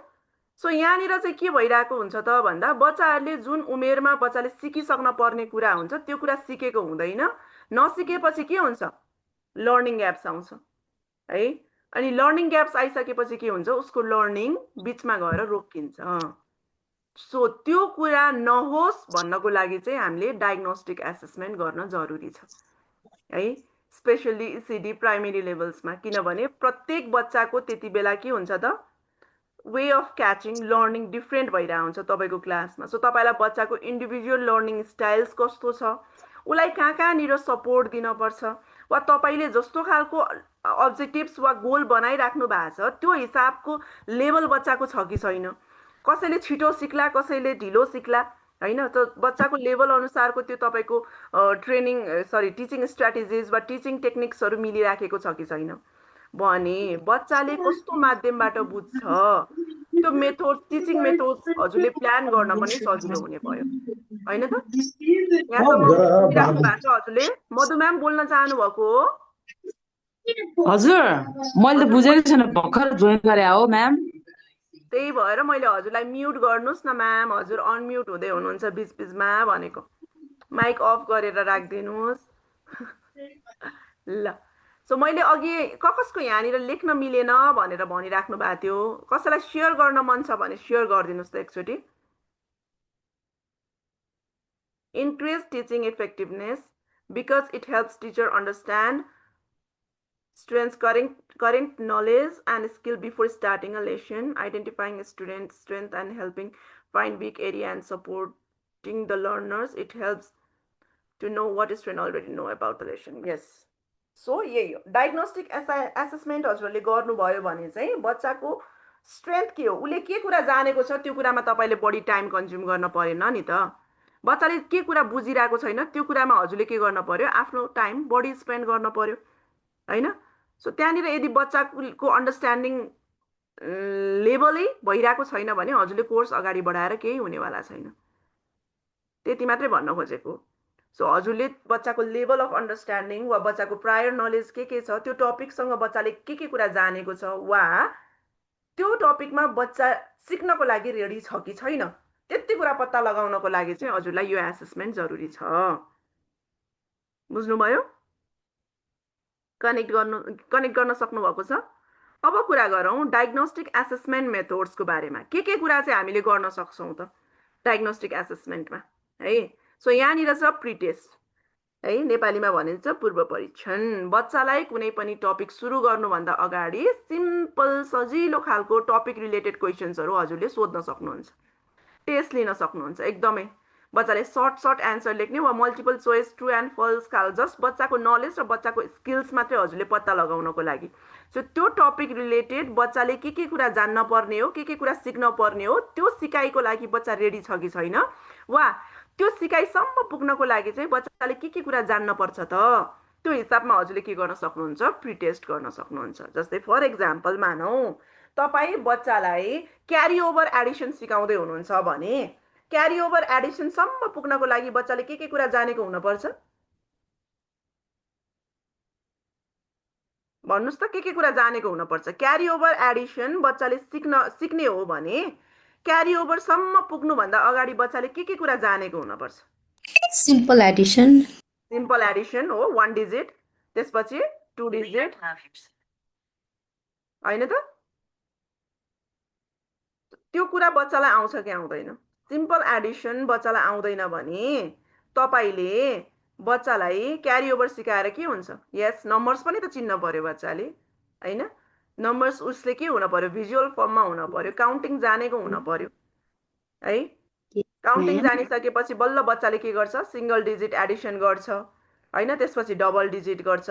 सो यहाँनिर चाहिँ के भइरहेको हुन्छ त भन्दा बच्चाहरूले जुन उमेरमा बच्चाले सिकिसक्न पर्ने कुरा हुन्छ त्यो कुरा सिकेको हुँदैन। नसिकेपछि के हुन्छ? लर्निङ ग्याप्स आउँछ है। अनि लर्निङ ग्याप्स आइसकेपछि के हुन्छ? उसको लर्निङ बिचमा गएर रोकिन्छ। सो त्यो कुरा नहोस् भन्नको लागि चाहिँ हामीले डायग्नोस्टिक एसेसमेन्ट गर्न जरुरी छ है, स्पेसल्ली इसिडी प्राइमेरी लेभल्समा। किनभने प्रत्येक बच्चाको त्यति बेला के हुन्छ त? Way of catching learning different भइरहेको हुन्छ तपाईँको क्लासमा। सो तपाईँलाई बच्चाको इन्डिभिजुअल लर्निङ स्टाइल्स कस्तो छ, उसलाई कहाँनिर सपोर्ट दिनुपर्छ, वा तपाईँले जस्तो खालको अब्जेक्टिभ्स वा गोल बनाइराख्नु भएको छ त्यो हिसाबको लेभल बच्चाको छ कि छैन। कसैले छिटो सिक्ला, कसैले ढिलो सिक्ला हैन? त बच्चाको लेभल अनुसारको त्यो तपाईँको टिचिङ स्ट्राटेजिज वा टिचिङ टेक्निक्सहरू मिलिराखेको छ कि छैन भने बच्चाले कस्तो माध्यमबाट बुझ्छ त्यो मेथड, टिचिङ मेथड हजुरले प्लान गर्न पनि सजिलो हुने भयो हैन त? यहाँसम्म बुझिराख्नु भएको छ हजुरले? मधु म्याम बोल्न चाहनु भएको हो? हजुर मैले त बुझेकै छैन, भर्खर जोइन गरे हो म्याम। त्यही भएर मैले हजुरलाई म्युट गर्नुहोस् न म्याम, हजुर अनम्युट हुँदै हुनुहुन्छ बिचबिचमा भनेको। माइक अफ गरेर राखिदिनुहोस् ल। सो मैले अघि कसको यहाँनिर लेख्न मिलेन भनेर भनिराख्नु भएको थियो, कसैलाई सेयर गर्न मन छ भने सेयर गरिदिनुहोस् त एकचोटि। Increase teaching effectiveness because it helps teacher understand students' current knowledge and skill before starting a lesson, identifying students' strength and helping find weak area and supporting the learners. It helps to know what students already know about the lesson. Yes. So यही हो diagnostic assessment हजुरले गर्नुभयो भने चाहिँ बच्चाको strength के हो, उसले के कुरा जानेको छ त्यो कुरामा तपाईँले बढी टाइम कन्ज्युम गर्न परेन नि त। बच्चाले के कुरा बुझिरहेको छैन त्यो कुरामा हजुरले के गर्न पर्यो? आफ्नो टाइम बढी स्पेन्ड गर्न पर्यो हैन? सो त्यहाँनिर यदि बच्चाको अन्डरस्ट्यान्डिङ लेभलै भइरहेको छैन भने हजुरले कोर्स अगाडि बढाएर केही हुनेवाला छैन। त्यति मात्रै भन्न खोजेको। सो हजुरले बच्चाको लेभल अफ अन्डरस्ट्यान्डिङ वा बच्चाको प्रायर नलेज के छ, त्यो टपिकसँग बच्चाले के कुरा जानेको छ, वा त्यो टपिकमा बच्चा सिक्नको लागि रेडी छ कि छैन, त्यति कुरा पत्ता लगाउनको लागि चाहिँ हजुरलाई यो एसेसमेन्ट जरुरी छ। बुझ्नुभयो? कनेक्ट गर्न सक्नु भएको छ? अब कुरा गरौँ डायग्नोस्टिक एसेसमेन्ट मेथड्सको बारेमा। के कुरा चाहिँ हामीले गर्न सक्छौँ त डायग्नोस्टिक एसेसमेन्टमा है? सो यहाँनिर छ प्री टेस्ट है, नेपालीमा भनिन्छ पूर्व परीक्षण। बच्चालाई कुनै पनि टपिक सुरु गर्नुभन्दा अगाडि सिम्पल सजिलो खालको टपिक रिलेटेड क्वेसन्सहरू हजुरले सोध्न सक्नुहुन्छ, टेस्ट लिन सक्नुहुन्छ। एकदमै बच्चाले सर्ट एन्सर लेख्ने वा multiple choice true and false खाल जस्ट बच्चाको नलेज र बच्चाको स्किल्स मात्रै हजुरले पत्ता लगाउनको लागि। सो त्यो टपिक रिलेटेड बच्चाले के कुरा जान्न पर्ने हो, के कुरा सिक्न पर्ने हो, त्यो सिकाइको लागि बच्चा रेडी छ कि छैन, वा त्यो सिकाइसम्म पुग्नको लागि चाहिँ बच्चाले के कुरा जान्न पर्छ त, त्यो हिसाबमा हजुरले के गर्न सक्नुहुन्छ? प्री टेस्ट गर्न सक्नुहुन्छ। जस्तै फर एक्जाम्पल मानौँ तपाईँ बच्चालाई क्यारी ओभर एडिसन सिकाउँदै हुनुहुन्छ भने क्यारी ओभर एडिसनसम्म पुग्नको लागि बच्चाले के कुरा जानेको हुनुपर्छ? भन्नुहोस् त के कुरा जानेको हुनुपर्छ? क्यारी ओभर एडिसन बच्चाले सिक्ने हो भने क्यारी ओभरसम्म पुग्नुभन्दा अगाडि बच्चाले के कुरा जानेको हुनुपर्छ? सिम्पल एडिसन, सिम्पल एडिसन हो 1 डिजिट, त्यसपछि 2 डिजिट, होइन त? त्यो कुरा बच्चालाई आउँछ कि आउँदैन? सिम्पल एडिसन बच्चालाई आउँदैन भने तपाईले बच्चालाई क्यारी ओभर सिकाएर के हुन्छ? यस, नम्बर्स पनि त चिन्न पर्यो बच्चाले, हैन? नम्बर्स उसले के हुन पर्यो? भिजुअल फर्ममा हुन पर्यो, काउन्टिङ जानेको हुन पर्यो, है? काउन्टिङ जानिसकेपछि बल्ल बच्चाले के गर्छ? सिंगल डिजिट एडिसन गर्छ, हैन? त्यसपछि डबल डिजिट गर्छ,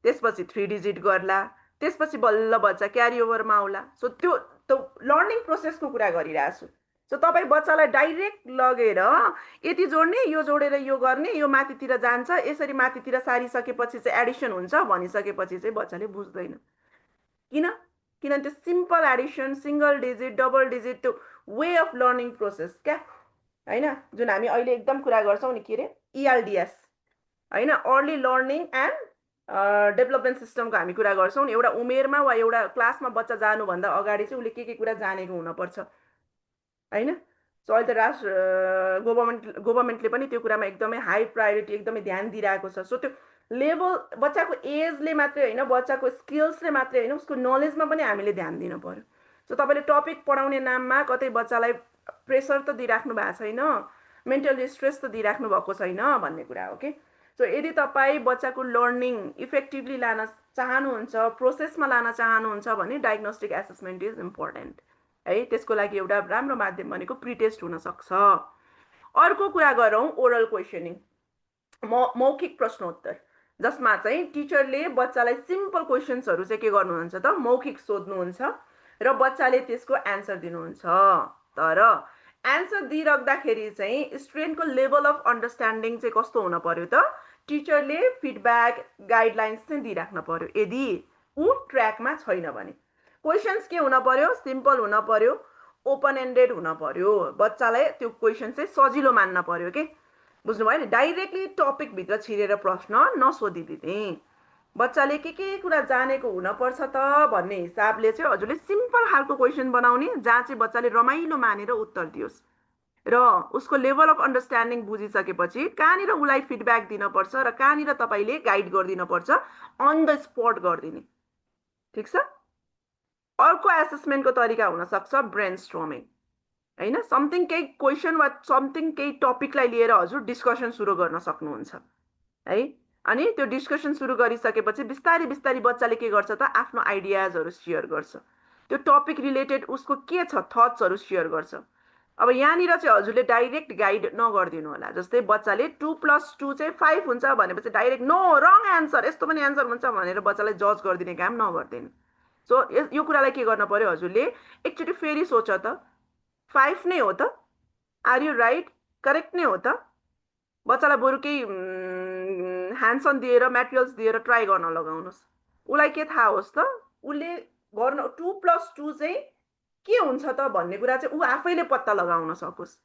त्यसपछि 3 डिजिट गर्ला, त्यसपछि बल्ल बच्चा क्यारी ओभरमा आउला। सो त्यो लर्निङ प्रोसेसको कुरा गरिरहेको छु। सो तपाईँ बच्चालाई डाइरेक्ट लगेर यति जोड्ने, यो जोडेर यो गर्ने, यो माथितिर जान्छ, यसरी माथितिर सारिसकेपछि चाहिँ एडिसन हुन्छ भनिसकेपछि चाहिँ बच्चाले बुझ्दैन। किन? किनभने त्यो simple Edison, single digit, double digit, त्यो वे अफ लर्निङ प्रोसेस क्या, हैन? जुन हामी अहिले एकदम कुरा गर्छौँ नि, के अरे ELDS, हैन? अर्ली लर्निङ एन्ड डेभलपमेन्ट सिस्टमको हामी कुरा गर्छौँ नि। एउटा उमेरमा वा एउटा क्लासमा बच्चा जानुभन्दा अगाडि चाहिँ उसले के कुरा जानेको हुनपर्छ, हैन? सो अहिले त गभर्मेन्टले पनि त्यो कुरामा एकदमै हाई प्रायोरिटी, एकदमै ध्यान दिइरहेको छ। सो त्यो लेभल बच्चाको एजले मात्रै होइन, बच्चाको स्किल्सले मात्रै होइन, उसको नलेजमा पनि हामीले ध्यान दिनु पर्यो। सो तपाईँले टपिक पढाउने नाममा कतै बच्चालाई प्रेसर त दिइराख्नु भएको छैन, मेन्टल स्ट्रेस त दिइराख्नु भएको छैन भन्ने कुरा हो कि। सो यदि तपाईँ बच्चाको लर्निङ इफेक्टिभली लान चाहनुहुन्छ, प्रोसेसमा लान चाहनुहुन्छ भने डायग्नोस्टिक एसेसमेन्ट इज इम्पोर्टेन्ट, है? त्यसको लागि एउटा राम्रो माध्यम भनेको प्रिटेस्ट हुनसक्छ। अर्को कुरा गरौँ ओरल क्वेसनिङ, मौखिक प्रश्नोत्तर, जसमा चाहिँ टिचरले बच्चालाई सिम्पल क्वेसन्सहरू चाहिँ के गर्नुहुन्छ त? मौखिक सोध्नुहुन्छ र बच्चाले त्यसको एन्सर दिनुहुन्छ। तर एन्सर दिइराख्दाखेरि चाहिँ स्टुडेन्टको लेभल अफ अन्डरस्ट्यान्डिङ चाहिँ कस्तो हुन पर्यो त? टिचरले फिडब्याक, गाइडलाइन्स चाहिँ दिइराख्न पर्यो। यदि ऊ ट्र्याकमा छैन भने क्वेसन्स के हुन पर्यो? सिम्पल हुन पर्यो, ओपन एन्डेड हुन पर्यो। बच्चालाई त्यो क्वेसन चाहिँ सजिलो मान्न पर्यो के, बुझ्नुभयो नि? डाइरेक्टली टपिकभित्र छिरेर प्रश्न नसोधिदिने। बच्चाले के कुरा जानेको हुनपर्छ त भन्ने हिसाबले चाहिँ हजुरले सिम्पल खालको क्वेसन बनाउने, जहाँ चाहिँ बच्चाले रमाइलो मानेर उत्तर दियोस् र उसको लेभल अफ अन्डरस्ट्यान्डिङ बुझिसकेपछि कहाँनिर उसलाई फिडब्याक दिनुपर्छ र कहाँनिर तपाईँले गाइड गरिदिनुपर्छ अन द स्पट गरिदिने, ठिक छ? अर्को एसेसमेन्टको तरिका हुनसक्छ ब्रेन स्ट्रमिङ, हैन? समथिङ केही क्वेसन वा समथिङ केही टपिकलाई लिएर हजुर डिस्कसन सुरु गर्न सक्नुहुन्छ, है? अनि त्यो डिस्कसन सुरु गरिसकेपछि बिस्तारै बिस्तारै बच्चाले के गर्छ त? आफ्नो आइडियाजहरू सेयर गर्छ, त्यो टपिक रिलेटेड उसको के छ थट्सहरू सेयर गर्छ। अब यहाँनिर चाहिँ हजुरले डाइरेक्ट गाइड नगरिदिनु होला। जस्तै बच्चाले 2 + 2 चाहिँ 5 हुन्छ भनेपछि डाइरेक्ट नो, रङ एन्सर, यस्तो पनि एन्सर हुन्छ भनेर बच्चालाई जज गरिदिने काम नगरिदिनु। सो यो कुरालाई के गर्न पर्यो? हजुरले एकचोटि फेरि सोच त, 5 नै हो त? Are you right? करेक्ट नै हो त? बच्चालाई बरु केही ह्यान्डसन दिएर, मेटेरियल्स दिएर ट्राई गर्न लगाउनुहोस्। उसलाई के थाहा होस् त? उसले गर्न 2 + 2 चाहिँ के हुन्छ त भन्ने कुरा चाहिँ ऊ आफैले पत्ता लगाउन सकोस्,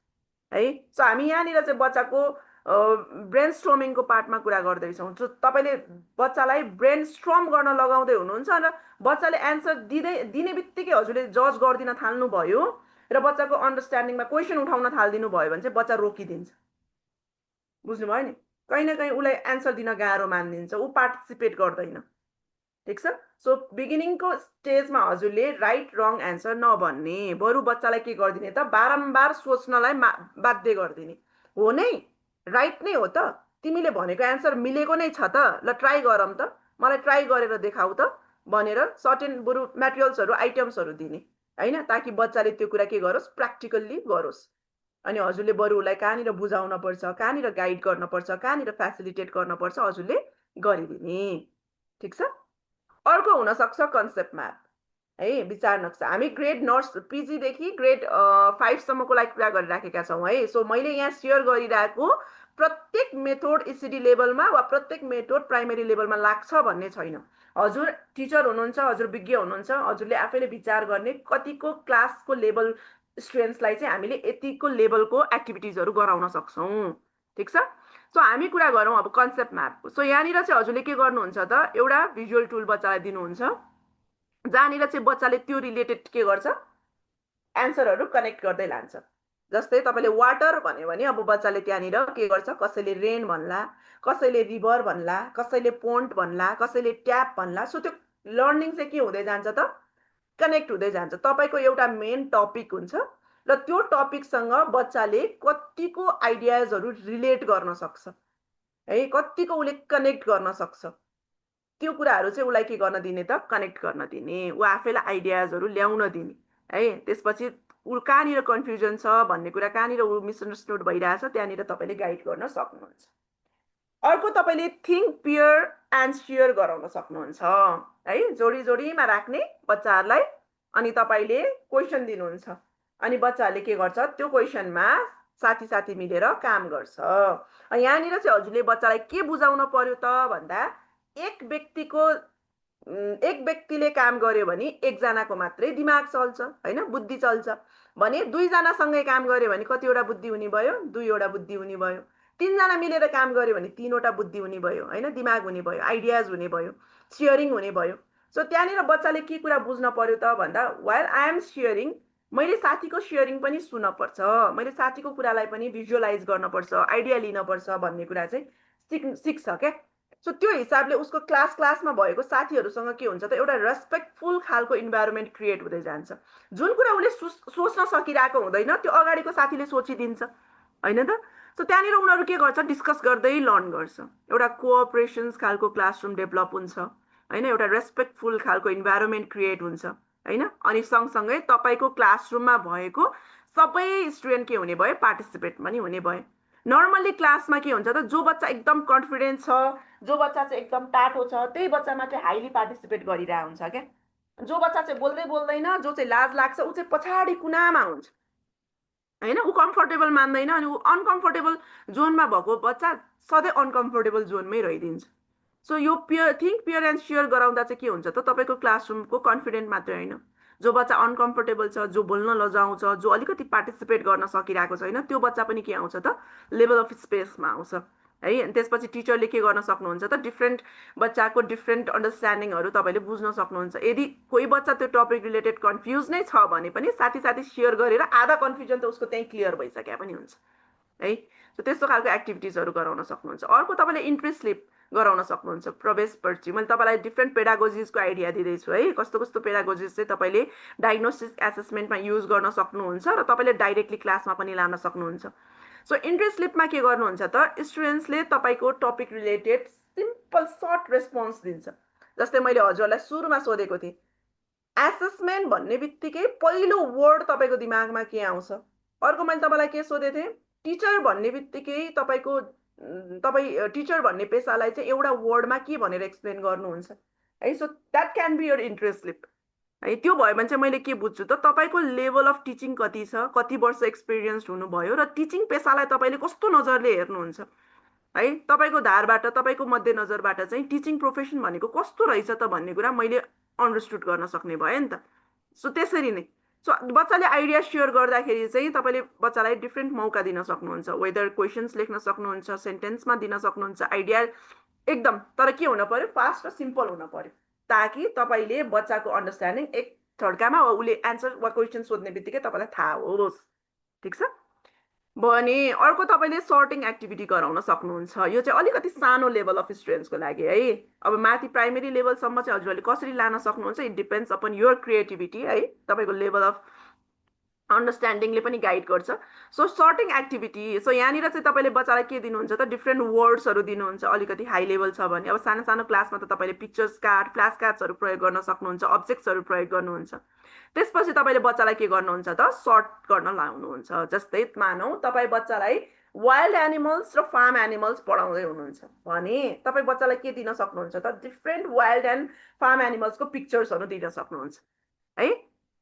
है? सो हामी यहाँनिर चाहिँ बच्चाको ब्रेन स्ट्रमिङको पार्टमा कुरा गर्दैछौँ। सो तपाईँले बच्चालाई ब्रेन स्ट्रम गर्न लगाउँदै हुनुहुन्छ र बच्चाले एन्सर दिने बित्तिकै हजुरले जज गरिदिन थाल्नुभयो र बच्चाको अन्डरस्ट्यान्डिङमा क्वेसन उठाउन थालिदिनु भयो भने चाहिँ बच्चा रोकिदिन्छ, बुझ्नुभयो नि? कहीँ न कहीँ उसलाई एन्सर दिन गाह्रो मानिदिन्छ, ऊ पार्टिसिपेट गर्दैन, ठिक छ? सो बिगिनिङको स्टेजमा हजुरले राइट रङ एन्सर नभन्ने, बरु बच्चालाई के गरिदिने त? बारम्बार सोच्नलाई बाध्य गरिदिने। हो नै, राइट नै हो त? तिमीले भनेको एन्सर मिलेको नै छ त? ल ट्राई गरौँ त, मलाई ट्राई गरेर देखाऊ त भनेर सर्टेन बरु मेटेरियल्सहरू, आइटम्सहरू दिने, हैन? ताकि बच्चाले त्यो कुरा के गरोस्? प्र्याक्टिकल्ली गरोस्। अनि हजुरले बरु उसलाई कहाँनिर बुझाउन पर्छ, कहाँनिर गाइड गर्न पर्छ, कहाँनिर फेसिलिटेट गर्न पर्छ हजुरले गरिदिने, ठिक छ? अर्को हुनसक्छ कन्सेप्ट म्याप, है? विचार नक्सा। हामी ग्रेड PG देखि ग्रेड 5 सम्मको लागि कुरा गरिराखेका छौँ, है? सो मैले यहाँ सेयर गरिरहेको प्रत्येक मेथड ECD लेभलमा वा प्रत्येक मेथड प्राइमेरी लेभलमा लाग्छ भन्ने छैन। हजुर टिचर हुनुहुन्छ, हजुर विज्ञ हुनुहुन्छ, हजुरले आफैले विचार गर्ने कतिको क्लासको लेभल स्टुडेन्ट्सलाई चाहिँ हामीले यतिको लेभलको एक्टिभिटिजहरू गराउन सक्छौँ, ठिक छ? सो हामी कुरा गरौँ अब कन्सेप्ट म्यापको। सो यहाँनिर चाहिँ हजुरले के गर्नुहुन्छ त? एउटा भिजुअल टुल बच्चालाई दिनुहुन्छ, जहाँनिर चाहिँ बच्चाले त्यो रिलेटेड के गर्छ? एन्सरहरू कनेक्ट गर्दै लान्छ। जस्तै तपाईँले वाटर भन्यो भने अब बच्चाले त्यहाँनिर के गर्छ, कसैले रेन भन्ला, कसैले रिभर भन्ला, कसैले पोन्ट भन्ला, कसैले ट्याप भन्ला। सो त्यो लर्निङ चाहिँ के हुँदै जान्छ त, कनेक्ट हुँदै जान्छ। तपाईँको एउटा मेन टपिक हुन्छ र त्यो टपिकसँग बच्चाले कतिको आइडियाजहरू रिलेट गर्न सक्छ है, कतिको उसले कनेक्ट गर्न सक्छ, त्यो कुराहरू चाहिँ उसलाई के गर्न दिने त, कनेक्ट गर्न दिने, ऊ आफैलाई आइडियाजहरू ल्याउन दिने है। त्यसपछि ऊ कहाँनिर कन्फ्युजन छ भन्ने कुरा, कहाँनिर ऊ मिसअन्डरस्टुड भइरहेछ, त्यहाँनिर तपाईँले गाइड गर्न सक्नुहुन्छ। अर्को तपाईँले थिङ्क, पियर एन्ड सेयर गराउन सक्नुहुन्छ है, जोडी जोडीमा राख्ने बच्चाहरूलाई, अनि तपाईँले क्वेसन दिनुहुन्छ, अनि बच्चाहरूले के गर्छ, त्यो क्वेसनमा साथी साथी मिलेर काम गर्छ। यहाँनिर चाहिँ हजुरले बच्चालाई के बुझाउन पर्यो त भन्दा, एक व्यक्तिले काम गर्यो भने एकजनाको मात्रै दिमाग चल्छ होइन, बुद्धि चल्छ भने, दुईजनासँगै काम गर्यो भने कतिवटा बुद्धि हुने भयो, दुईवटा बुद्धि हुने भयो। तीनजना मिलेर काम गर्यो भने तीनवटा बुद्धि हुने भयो होइन, दिमाग हुने भयो, आइडियाज हुने भयो, सेयरिङ हुने भयो। सो त्यहाँनिर बच्चाले के कुरा बुझ्न पर्यो त भन्दा, वाइल आई एम सेयरिङ, मैले साथीको सेयरिङ पनि सुन्न पर्छ, मैले साथीको कुरालाई पनि भिजुअलाइज गर्नुपर्छ, आइडिया लिनुपर्छ भन्ने कुरा चाहिँ सिक्छ क्या। सो त्यो हिसाबले उसको क्लासमा भएको साथीहरूसँग के हुन्छ त, एउटा रेस्पेक्टफुल खालको इन्भाइरोमेन्ट क्रिएट हुँदै जान्छ। जुन कुरा उसले सोच्न सकिरहेको हुँदैन त्यो अगाडिको साथीले सोचिदिन्छ होइन त। सो त्यहाँनिर उनीहरू के गर्छ, डिस्कस गर्दै लर्न गर्छ, एउटा कोअपरेसन्स खालको क्लासरुम डेभलप हुन्छ होइन, एउटा रेस्पेक्टफुल खालको इन्भाइरोमेन्ट क्रिएट हुन्छ होइन। अनि सँगसँगै तपाईँको क्लासरुममा भएको सबै स्टुडेन्ट के हुने भयो, पार्टिसिपेट पनि हुने भयो। नर्मल्ली क्लासमा के हुन्छ त, जो बच्चा एकदम कन्फिडेन्ट छ, जो बच्चा चाहिँ एकदम टाटो छ, त्यही बच्चामा चाहिँ हाइली पार्टिसिपेट गरिरहेको हुन्छ क्या। जो बच्चा चाहिँ बोल्दै बोल्दैन, जो चाहिँ लाज लाग्छ, ऊ चाहिँ पछाडि कुनामा हुन्छ होइन, ऊ कम्फर्टेबल मान्दैन, अनि ऊ अनकम्फर्टेबल जोनमा भएको बच्चा सधैँ अनकम्फर्टेबल जोनमै रहिदिन्छ। सो यो थिङ्क, पियर एन्ड सेयर गराउँदा चाहिँ के हुन्छ त, तपाईँको क्लासरुमको कन्फिडेन्ट मात्रै होइन, जो बच्चा अनकम्फर्टेबल छ, जो बोल्न लजाउँछ, जो अलिकति पार्टिसिपेट गर्न सकिरहेको छैन, त्यो बच्चा पनि के आउँछ त, लेभल अफ स्पेसमा आउँछ है। अनि त्यसपछि टिचरले के गर्न सक्नुहुन्छ त, डिफ्रेन्ट बच्चाको डिफ्रेन्ट अन्डरस्ट्यान्डिङहरू तपाईँले बुझ्न सक्नुहुन्छ। यदि कोही बच्चा त्यो टपिक रिलेटेड कन्फ्युज नै छ भने पनि साथी साथी सेयर गरेर आधा कन्फ्युजन त उसको त्यहीँ क्लियर भइसक्यो पनि हुन्छ है। सो त्यस्तो खालको एक्टिभिटिजहरू गराउन सक्नुहुन्छ। अर्को तपाईँले इन्ट्रेस्ट स्लिप गराउन सक्नुहुन्छ, प्रवेश पर्ची। मैले तपाईँलाई डिफ्रेन्ट पेडागोजिजको आइडिया दिँदैछु है, कस्तो कस्तो पेडागोजिज चाहिँ तपाईँले डायग्नोसिस एसेसमेन्टमा युज गर्न सक्नुहुन्छ र तपाईँले डाइरेक्टली क्लासमा पनि लान सक्नुहुन्छ। सो इन्ट्रेस्ट स्लिपमा के गर्नुहुन्छ त, स्टुडेन्ट्सले तपाईँको topic related simple short response दिन्छ। जस्तै मैले हजुरलाई सुरुमा सोधेको थिएँ, एसेसमेन्ट भन्ने बित्तिकै पहिलो वर्ड तपाईँको दिमागमा के आउँछ। अर्को मैले तपाईँलाई के सोधेको थिएँ, टिचर भन्ने बित्तिकै तपाईँ टिचर भन्ने पेसालाई चाहिँ एउटा वर्डमा के भनेर एक्सप्लेन गर्नुहुन्छ है। So that can be your interest slip है। त्यो भयो भने चाहिँ मैले के बुझ्छु त, तपाईँको लेभल अफ टिचिङ कति छ, कति वर्ष एक्सपिरियन्स हुनुभयो र टिचिङ पेसालाई तपाईँले कस्तो नजरले हेर्नुहुन्छ है। तपाईँको धारबाट, तपाईँको मध्यनजरबाट चाहिँ टिचिङ प्रोफेसन भनेको कस्तो रहेछ त भन्ने कुरा मैले अन्डरस्टुड गर्न सक्ने भयो नि त। सो त्यसरी नै सो बच्चाले आइडिया सेयर गर्दाखेरि चाहिँ तपाईँले बच्चालाई डिफ्रेन्ट मौका दिन सक्नुहुन्छ, वेदर क्वेसन्स लेख्न सक्नुहुन्छ, सेन्टेन्समा दिन सक्नुहुन्छ आइडिया एकदम। तर के हुन पर्यो, फास्ट र सिम्पल हुन पर्यो, ताकि तपाईँले बच्चाको अन्डरस्ट्यान्डिङ एक झड्कामा उसले एन्सर वा क्वेसन सोध्ने बित्तिकै तपाईँलाई थाहा होस्। ठिक छ भने अर्को तपाईँले सर्टिङ एक्टिभिटी गराउन सक्नुहुन्छ। यो चाहिँ अलिकति सानो लेभल अफ स्टुडेन्ट्सको लागि है। अब माथि प्राइमेरी लेभलसम्म चाहिँ हजुरहरूले कसरी लान सक्नुहुन्छ, it depends upon your creativity है, तपाईँको लेभल अफ अन्डरस्ट्यान्डिङले पनि गाइड गर्छ। सो सर्टिङ एक्टिभिटी, सो यहाँनिर चाहिँ तपाईँले बच्चालाई के दिनुहुन्छ त, डिफ्रेन्ट वर्ड्सहरू दिनुहुन्छ। अलिकति हाई लेभल छ भने अब सानो सानो क्लासमा त तपाईँले पिक्चर्स कार्ड, फ्ल्यास कार्ड्सहरू प्रयोग गर्न सक्नुहुन्छ, अब्जेक्ट्सहरू प्रयोग गर्नुहुन्छ। त्यसपछि तपाईँले बच्चालाई के गर्नुहुन्छ त, सर्ट गर्न लाउनुहुन्छ। जस्तै मानौ तपाईँ बच्चालाई वाइल्ड एनिमल्स र फार्म एनिमल्स पढाउँदै हुनुहुन्छ भने तपाईँ बच्चालाई के दिन सक्नुहुन्छ त, डिफ्रेन्ट वाइल्ड एन्ड फार्म एनिमल्सको पिक्चर्सहरू दिन सक्नुहुन्छ है।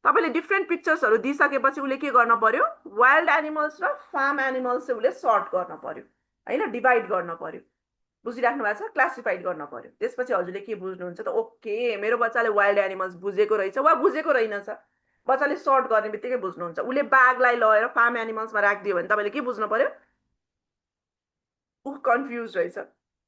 तपाईँले डिफ्रेन्ट पिक्चर्सहरू दिइसकेपछि उसले के गर्न पर्यो, वाइल्ड एनिमल्स र फार्म एनिमल्स चाहिँ उसले सर्ट गर्न पर्यो होइन, डिभाइड गर्न पर्यो। बुझिराख्नु भएको छ, क्लासिफाइड गर्न पर्यो। त्यसपछि हजुरले के बुझ्नुहुन्छ त, ओके मेरो बच्चाले वाइल्ड एनिमल्स बुझेको रहेछ वा बुझेको रहेनछ, बच्चाले सर्ट गर्ने बित्तिकै बुझ्नुहुन्छ। उसले बाघलाई लगेर फार्म एनिमल्समा राखिदियो भने तपाईँले के बुझ्नु पर्यो, ऊ कन्फ्युज रहेछ,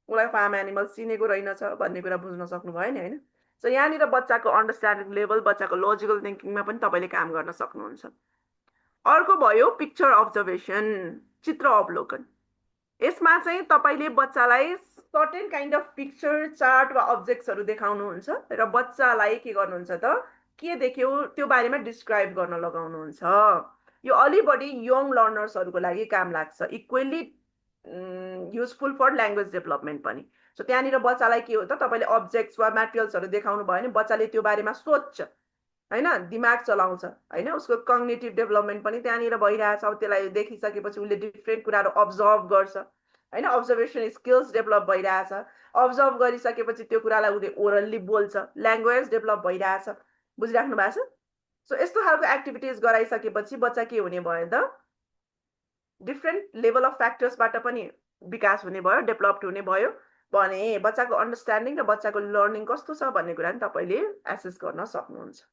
उसलाई फार्म एनिमल्स चिनेको रहेनछ भन्ने कुरा बुझ्न सक्नुभयो नि होइन। सो यहाँनिर बच्चाको अन्डरस्ट्यान्डिङ लेभल बच्चाको लजिकल थिङ्किङमा पनि तपाईँले काम गर्न सक्नुहुन्छ अर्को भयो पिक्चर अब्जर्भेसन चित्र अवलोकन यसमा चाहिँ तपाईँले बच्चालाई certain kind of picture chart वा अब्जेक्ट्सहरू देखाउनुहुन्छ र बच्चालाई के गर्नुहुन्छ त के देख्यो त्यो बारेमा डिस्क्राइब गर्न लगाउनुहुन्छ यो अलि बढी यङ लर्नर्सहरूको लागि काम लाग्छ equally useful for language development पनि सो त्यहाँनिर बच्चालाई के हो त तपाईँले अब्जेक्ट्स वा मेटेरियल्सहरू देखाउनु भयो भने बच्चाले त्यो बारेमा सोध्छ हैन दिमाग चलाउँछ हैन उसको कग्निटिभ डेभलपमेन्ट पनि त्यहाँनिर भइरहेछ अब त्यसलाई देखिसकेपछि उसले डिफ्रेन्ट कुराहरू अब्जर्भ गर्छ हैन अब्जर्भेसन स्किल्स डेभलप भइरहेछ अब्जर्भ गरिसकेपछि त्यो कुरालाई उसले ओरल्ली बोल्छ ल्याङ्ग्वेज डेभलप भइरहेछ बुझिराख्नु भएको छ सो यस्तो खालको एक्टिभिटिज गराइसकेपछि बच्चा के हुने भयो त डिफ्रेन्ट लेभल अफ फ्याक्टर्सबाट पनि विकास हुने भयो डेभलप्ड हुने भयो भने बच्चाको अन्डरस्ट्यान्डिङ र बच्चाको लर्निङ कस्तो छ भन्ने कुरा नि तपाईँले एसेस गर्न सक्नुहुन्छ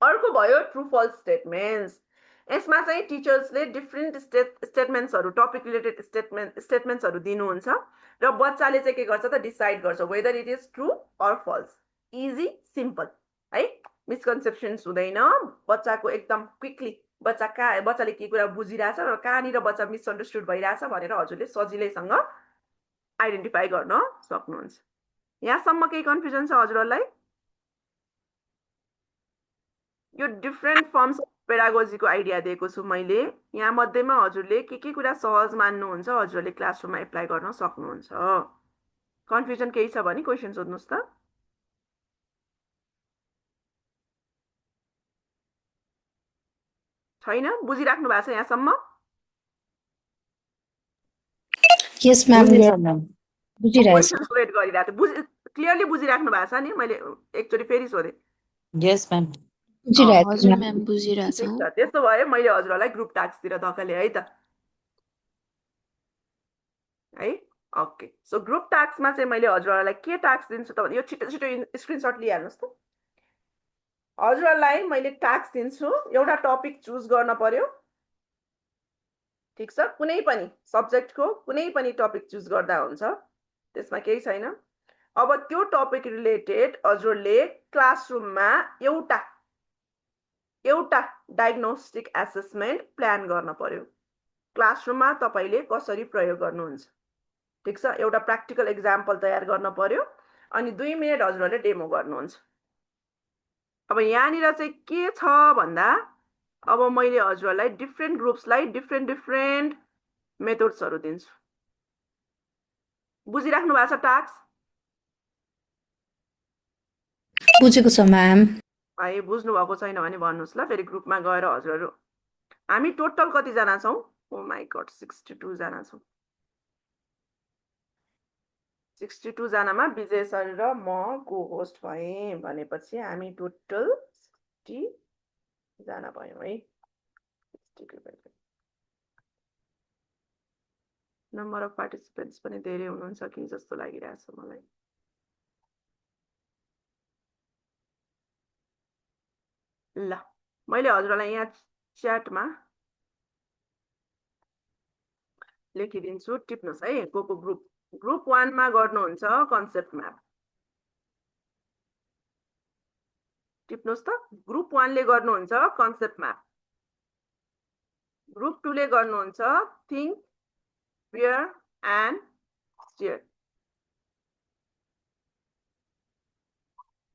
अर्को भयो ट्रु फल्स स्टेटमेन्ट्स यसमा चाहिँ टिचर्सले डिफ्रेन्ट स्टेटमेन्ट्सहरू टपिक रिलेटेड स्टेटमेन्ट्सहरू दिनुहुन्छ र बच्चाले चाहिँ के गर्छ त डिसाइड गर्छ whether it is true or false easy simple है मिसकन्सेप्सन्स हुँदैन बच्चाको एकदम क्विकली बच्चाले के कुरा बुझिरहेछ र कहाँनिर बच्चा मिसअन्डरस्टुड भइरहेछ भनेर हजुरले सजिलैसँग आइडेन्टिफाई गर्न सक्नुहुन्छ यहाँसम्म केही कन्फ्युजन छ हजुरहरूलाई यो डिफ्रेन्ट फर्म्स अफ पेडागोजीको आइडिया दिएको छु मैले यहाँ मध्येमा हजुरले के कुरा सहज मान्नुहुन्छ हजुरले क्लासरुममा एप्लाई गर्न सक्नुहुन्छ कन्फ्युजन केही छ भने क्वेसन सोध्नुहोस् त छैन बुझिराख्नु भएको छ यहाँसम्म यस म्याम बुझिरहेछ वेट गरिरहेको थिएँ क्लियरली बुझिराख्नु भएको छ नि मैले एकचोटि फेरि सोधेँ यस म्याम बुझिरहेछ हजुर म्याम बुझिरहेछ ठिक छ त्यसो भए मैले हजुरहरूलाई ग्रुप टास्कतिर धकेले है त है ओके सो ग्रुप टास्कमा चाहिँ मैले हजुरहरूलाई के टास्क दिन्छु त भने यो छिटो छिटो स्क्रिनसट लिइहाल्नुहोस् त हजुरहरूलाई मैले टास्क दिन्छु एउटा टपिक चुज गर्न पर्यो ठिक छ कुनै पनि सब्जेक्टको कुनै पनि टपिक चुज गर्दा हुन्छ त्यसमा केही छैन अब त्यो टपिक रिलेटेड हजुरले क्लासरुममा एउटा डायग्नोस्टिक एसेसमेन्ट प्लान गर्न पर्यो क्लासरुममा तपाईँले कसरी प्रयोग गर्नुहुन्छ ठिक छ एउटा प्र्याक्टिकल एक्जाम्पल तयार गर्न पर्यो अनि 2 मिनेट हजुरहरूले डेमो गर्नुहुन्छ अब यहाँनिर चाहिँ के छ भन्दा अब मैले हजुरहरूलाई डिफ्रेन्ट ग्रुप्सलाई डिफ्रेन्ट मेथड्सहरू दिन्छु बुझिराख्नु भएको छ टास्क बुझेको छ म्याम है बुझ्नु भएको छैन भने भन्नुहोस् ल फेरि ग्रुपमा गएर हजुरहरू हामी टोटल कतिजना छौँ ओ माई गड 62 जना छौँ 62 जनामा विजय सर र म को होस्ट भएँ भनेपछि हामी टोटल 60 जना भयौँ है नम्बर अफ पार्टिसिपेन्ट्स पनि धेरै हुनुहुन्छ कि जस्तो लागिरहेछ मलाई ल मैले हजुरलाई यहाँ च्याटमा लेखिदिन्छु टिप्नुहोस् है को ग्रुप 1 मा गर्नुहुन्छ कन्सेप्ट म्याप टिप्नुहोस् त ग्रुप 1 ले गर्नुहुन्छ कन्सेप्ट म्याप ग्रुप 2 ले गर्नुहुन्छ think pair and share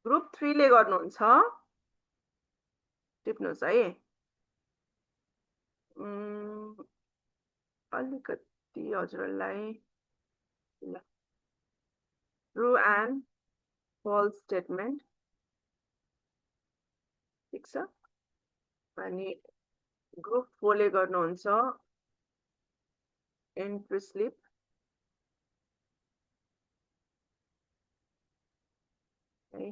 group 3 ले गर्नुहुन्छ टिप्नुहोस् है अलिकति हजुरलाई ट्रु एन्ड फल्स स्टेटमेन्ट ठिक छ अनि ग्रुप 4 ले गर्नुहुन्छ एन्ट्री स्लिप है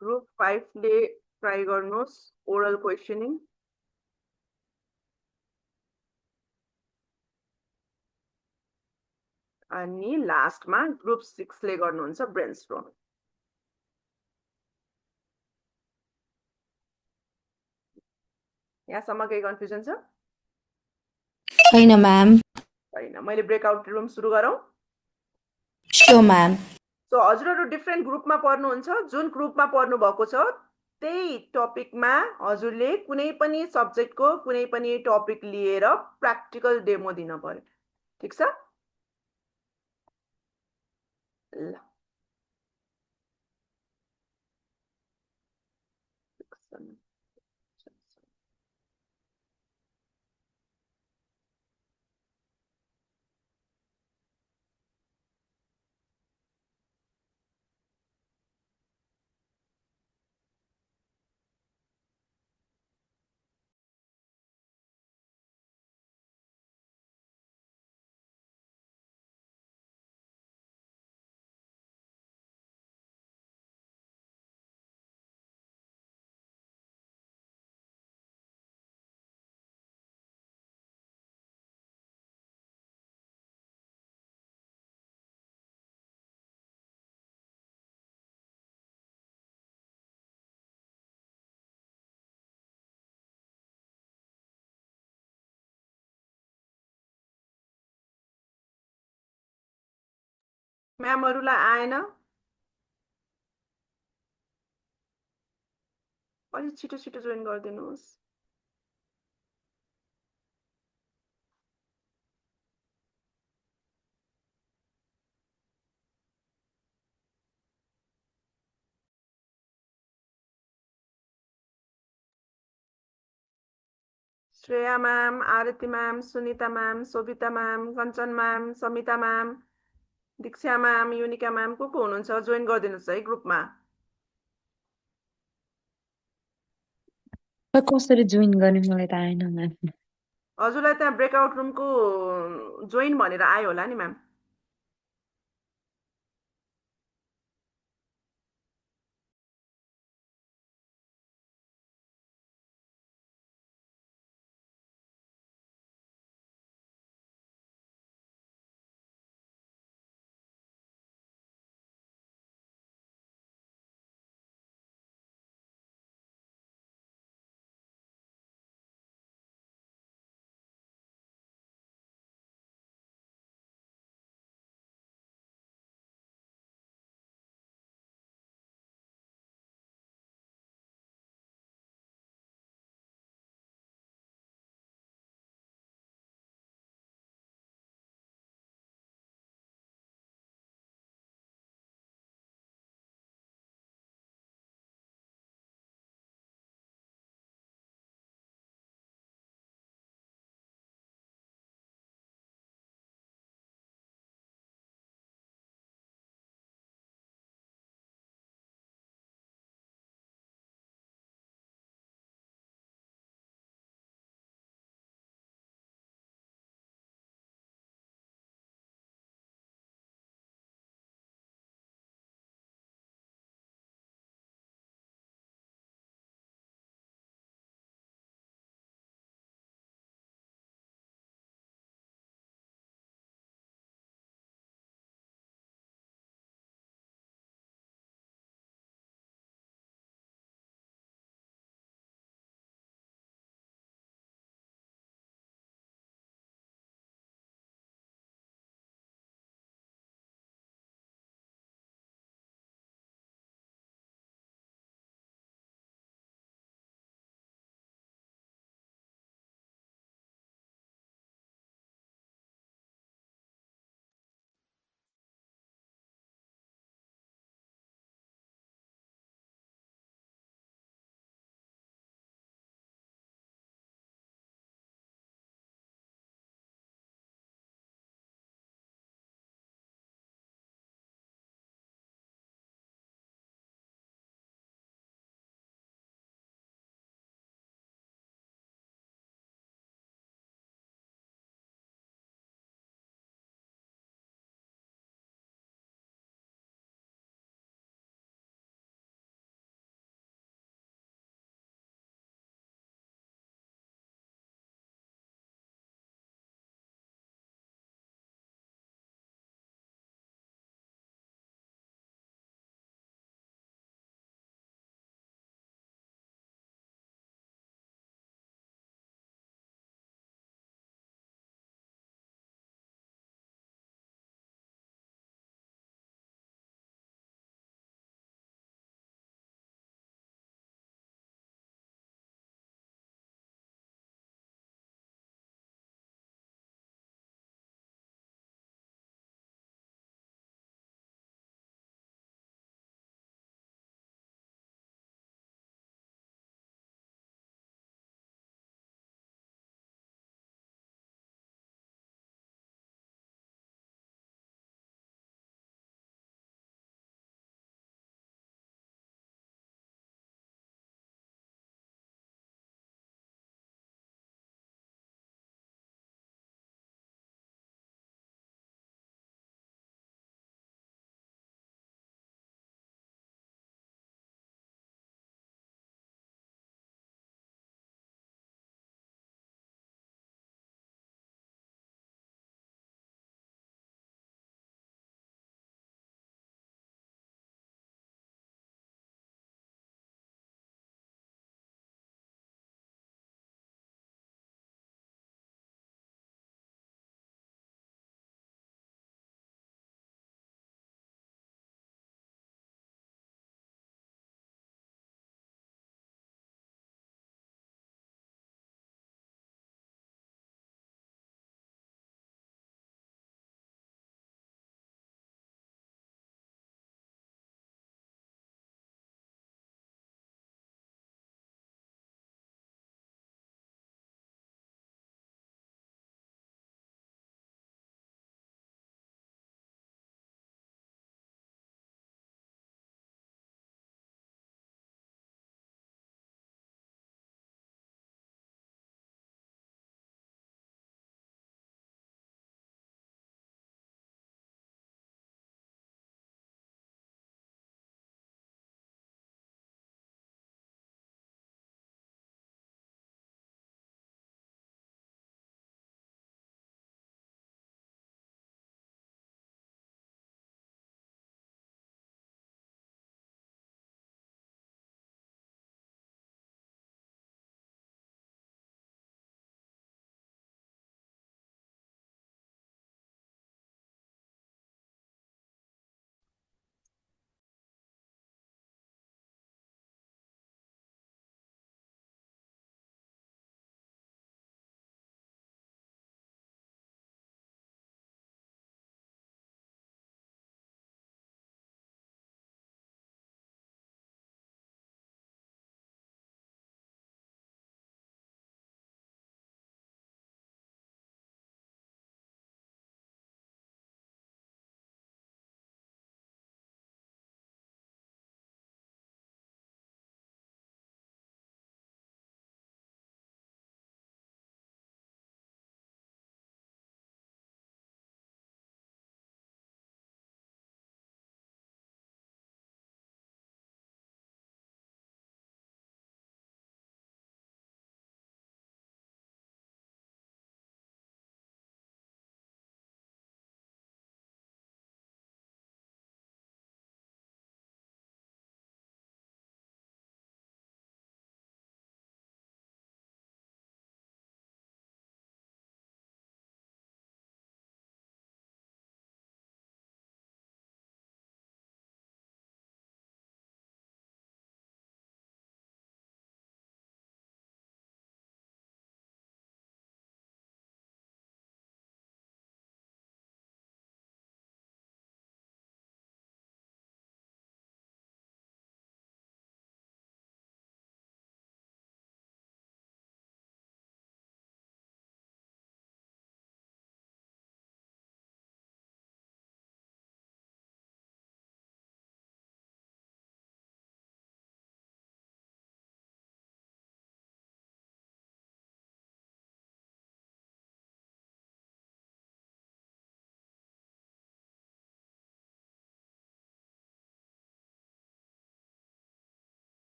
ग्रुप 5 ले ट्राई गर्नुहोस् ओरल क्वेसनिङ अनि लास्टमा ग्रुप 6 ले गर्नुहुन्छ ब्रेनस्टर्मिङ यहाँसम्म केही कन्फ्युजन छ छैन म्याम छैन मैले ब्रेकआउट रुम सुरु गरौँ स्योर म्याम सो हजुरहरू डिफ्रेन्ट ग्रुपमा पढ्नुहुन्छ, जुन ग्रुपमा पढ्नु भएको छ त्यही टपिकमा हजुरले कुनै पनि सब्जेक्टको कुनै पनि टपिक लिएर प्र्याक्टिकल डेमो दिन पर्यो। ठिक छ? ल म्यामहरूलाई आएन? अलिक छिटो छिटो जोइन गरिदिनुहोस्। Shreya ma'am, Aarti ma'am, Sunita ma'am, Shobhita ma'am, Kanchan ma'am, Samita ma'am, Diksha ma'am, Yunika ma'am को हुनुहुन्छ जोइन गरिदिनुहोस् है ग्रुपमा। कसरी जोइन गर्ने मलाई त आएन म्याम। हजुरलाई त्यहाँ ब्रेकआउट रुमको जोइन भनेर आयो होला नि म्याम।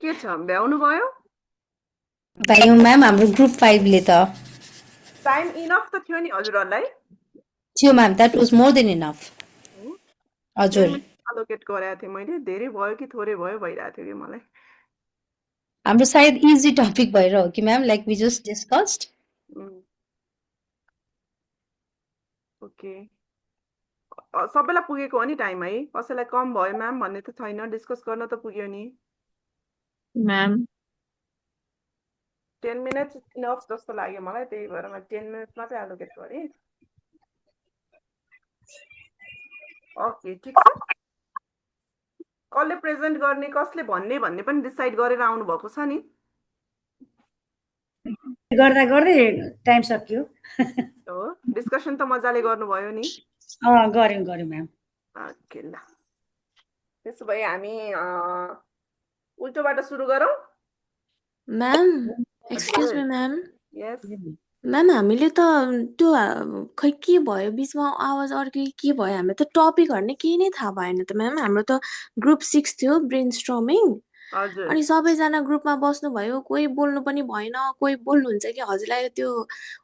के छ भ्याउनु भयो भाइ म्याम हाम्रो ग्रुप 5 ले त टाइम इनफ त थियो नि हजुरहरूलाई थियो ma'am that was more than enough हजुर एलोकेट गराएको थिएँ मैले धेरै भयो कि थोरै भयो भइरहेको थियो कि मलाई हाम्रो सायद इजी टपिक भएर हो कि ma'am like we just discussed okay सबैलाई पुगेको हो नि टाइम है कसैलाई कम भयो म्याम भन्ने त छैन डिस्कस गर्न त पुग्यो नि म्याम 10 मिनट्स इनफ जस्तो लाग्यो मलाई त्यही भएर मैले 10 मिनट मात्रै एलोकेट गरेँ ओके ठिक छ कसले प्रेजेन्ट गर्ने कसले भन्ने भन्ने पनि डिसाइड गरेर आउनु भएको छ नि गर्दा गर्दै टाइम सक्यो हो डिस्कसन त मजाले गर्नुभयो नि गऱ्यौँ म्याम ओके ल त्यसो भए हामी उल्टोबाट सुरु गरौँ म्याम एक्सक्युज मी म्याम यस म्याम हामीले त त्यो खै के भयो बिचमा आवाज अर्कै के भयो हामीले त टपिकहरू नै केही नै थाहा भएन त म्याम हाम्रो त ग्रुप 6 थियो ब्रेन स्ट्रमिङ हजुर अनि सबैजना ग्रुपमा बस्नुभयो कोही बोल्नु पनि भएन कोही बोल्नुहुन्छ कि हजुरलाई त्यो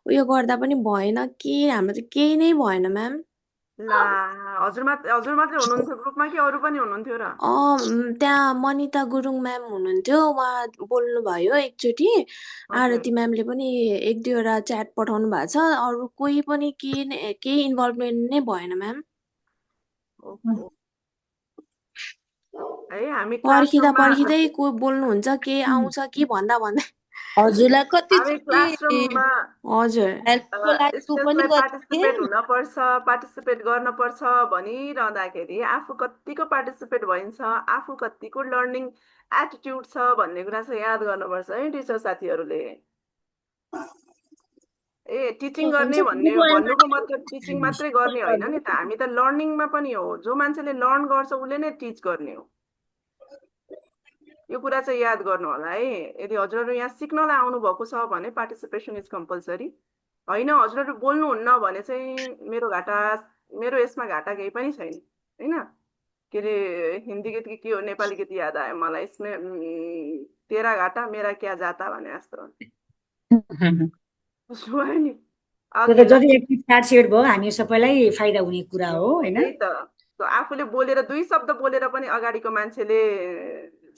उयो गर्दा पनि भएन के हाम्रो त केही नै भएन म्याम ला हजुर मात्रै हुनुहुन्थ्यो ग्रुपमा कि अरू पनि हुनुहुन्थ्यो र त्यहाँ मनिता गुरुङ म्याम हुनुहुन्थ्यो उहाँ बोल्नुभयो एकचोटि आरती म्यामले पनि 1-2वटा च्याट पठाउनु भएको छ अरू कोही पनि केही इन्भल्भमेन्ट नै भएन म्याम है हामी पर्खिँदै कोही बोल्नुहुन्छ के आउँछ के भन्दा हजुरलाई कति हामी क्लासरुममा हजुर पार्टिसिपेट हुनपर्छ पार्टिसिपेट गर्नपर्छ भनिरहँदाखेरि आफू कतिको पार्टिसिपेट भइन्छ आफू कतिको लर्निङ एटिट्युड छ भन्ने कुरा चाहिँ याद गर्नुपर्छ है टिचर साथीहरूले ए टिचिङ गर्ने भन्नुको मतलब टिचिङ मात्रै गर्ने होइन नि त हामी त लर्निङमा पनि हो जो मान्छेले लर्न गर्छ उसले नै टिच गर्ने हो यो कुरा चाहिँ याद गर्नु होला है यदि हजुरहरू यहाँ सिक्नलाई आउनु भएको छ भने पार्टिसिपेसन इज कम्पलसरी होइन हजुरहरू बोल्नुहुन्न भने चाहिँ मेरो यसमा घाटा केही पनि छैन होइन के अरे हिन्दी गीत के हो नेपाली गीत याद आयो मलाई यसमा तेरा घाटा मेरा क्या जाता भने जस्तो नि जति एक्टिभ पार्टिसिपेट भयो हामी सबैलाई फाइदा हुने कुरा हो होइन त्यही त आफूले बोलेर 2 शब्द बोलेर पनि अगाडिको मान्छेले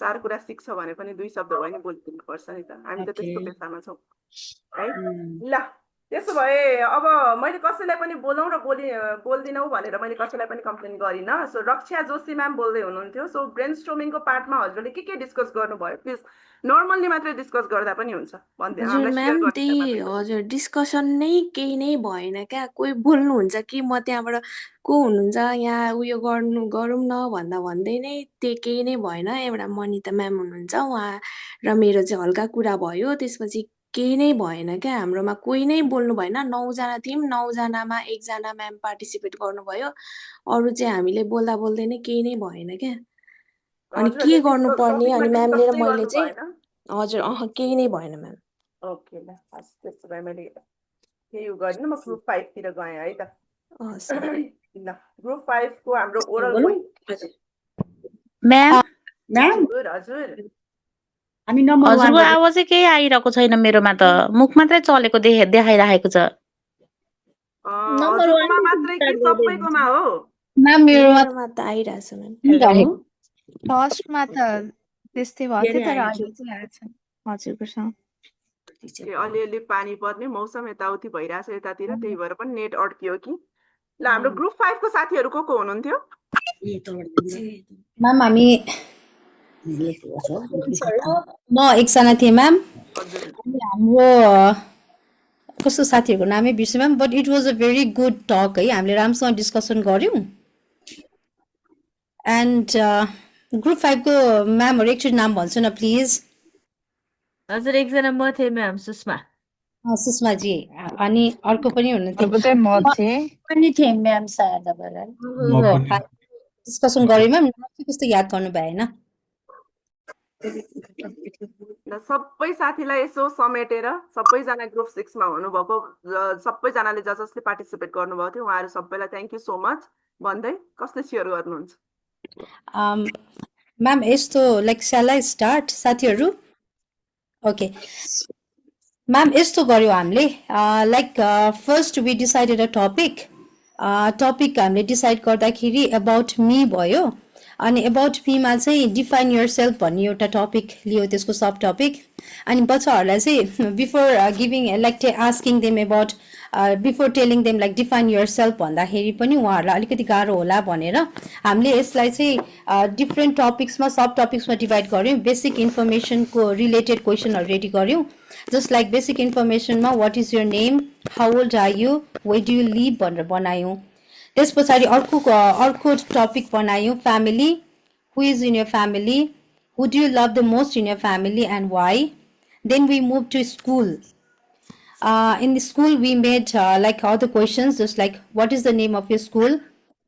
4 कुरा सिक्छ भने पनि 2 शब्द भए नि बोलिदिनुपर्छ नि त हामी त त्यस्तो पेसामा छौँ है ल त्यसो भए अब मैले कसैलाई पनि बोलाउँ र बोल्दिनौ भनेर मैले कसैलाई पनि कम्प्लेन गरिनँ सो रक्षा जोशी म्याम बोल्दै हुनुहुन्थ्यो सो ब्रेन स्ट्रोमिङको पार्टमा हजुरले के डिस्कस गर्नुभयो प्लिज नर्मल्ली मात्रै डिस्कस गर्दा पनि हुन्छ हजुर म्याम त्यही हजुर डिस्कसन नै केही नै भएन क्या कोही बोल्नुहुन्छ कि म त्यहाँबाट को हुनुहुन्छ यहाँ उयो गरौँ न भन्दै नै त्यो केही नै भएन एउटा मनिता म्याम हुनुहुन्छ उहाँ र मेरो चाहिँ हल्का कुरा भयो त्यसपछि केही नै भएन क्या हाम्रोमा कोही नै बोल्नु भएन 9 जना थियौँ 9 जनामा 1 जना म्याम पार्टिसिपेट गर्नुभयो अरू चाहिँ हामीले बोल्दै नै केही नै भएन क्या अनि के गर्नुपर्ने अनि म्यामले र मैले चाहिँ हजुर केही नै भएन म्याम ओके ल त्यसो भए मैले केही गरिनँ म ग्रुप 5 तिर गएँ है त ल ग्रुप 5 को हाम्रो ओरल म्याम हजुर हामी नम्बर 1 हजुरको आवाजै केही आइरहेको छैन मेरोमा त मुख मात्रै चलेको देखाइरहेको छ हजुरकोमा मात्रै कि सबैकोमा हो म्याम मेरोमा त आइरहेछ म्याम फर्स्टमा त त्यस्तै भयो थियो तर अहिले चाहिँ आएछ हजुरको सँग अलिअलि पानी पर्ने मौसम यताउति भइरहेछ यतातिर त्यही भएर पनि नेट अड्कियो कि ल हाम्रो ग्रुप 5 को साथीहरू को हुनुहुन्थ्यो म्याम हामी म एकजना थिएँ म्याम हाम्रो कस्तो साथीहरूको नामै बिर्सेँ ma'am but it was a very good talk है हामीले राम्रोसँग डिस्कसन गऱ्यौँ एन्ड ग्रुप 5 को म्यामहरू एकचोटि नाम भन्छु न प्लिज हजुर एकजना म थिएँ म्याम सुषमा जी अनि अर्को पनि हुनुहुन्थ्यो म्याम सायद डिस्कसन गऱ्यौँ म्याम कस्तो याद गर्नु भएन सबै साथीलाई यसो समेटेर सबैजना ग्रुप 6 मा हुनुभएको सबैजनाले जसले पार्टिसिपेट गर्नुभएको थियो उहाँहरू सबैलाई थ्याङ्क यू सो मच भन्दै कसले सेयर गर्नुहुन्छ Ma'am, यस्तो like shall I start साथीहरू? Okay. Ma'am, यस्तो गर्यो हामीले like first we decided a topic. Topic हामीले डिसाइड गर्दाखेरि about me भयो. अनि about me मा चाहिँ define yourself भन्ने एउटा टपिक लियो, त्यसको सब टपिक. अनि बच्चाहरूलाई चाहिँ before giving like asking them about before telling them like define yourself भन्दाखेरि पनि उहाँहरूलाई अलिकति गाह्रो होला भनेर हामीले यसलाई चाहिँ डिफ्रेन्ट टपिक्समा सब टपिक्समा डिभाइड गर्यौँ. बेसिक इन्फर्मेसनको रिलेटेड क्वेसनहरू रेडी गर्यौँ. जस्ट लाइक बेसिक इन्फर्मेसनमा what is your name, how old are you, where do you live भनेर बनायौँ. त्यस पछाडि अर्को टपिक बनायौँ family, who is in your family, who do you love the most in your family and why. Then we move to school. In the school we made like all the questions just like what is the name of your school,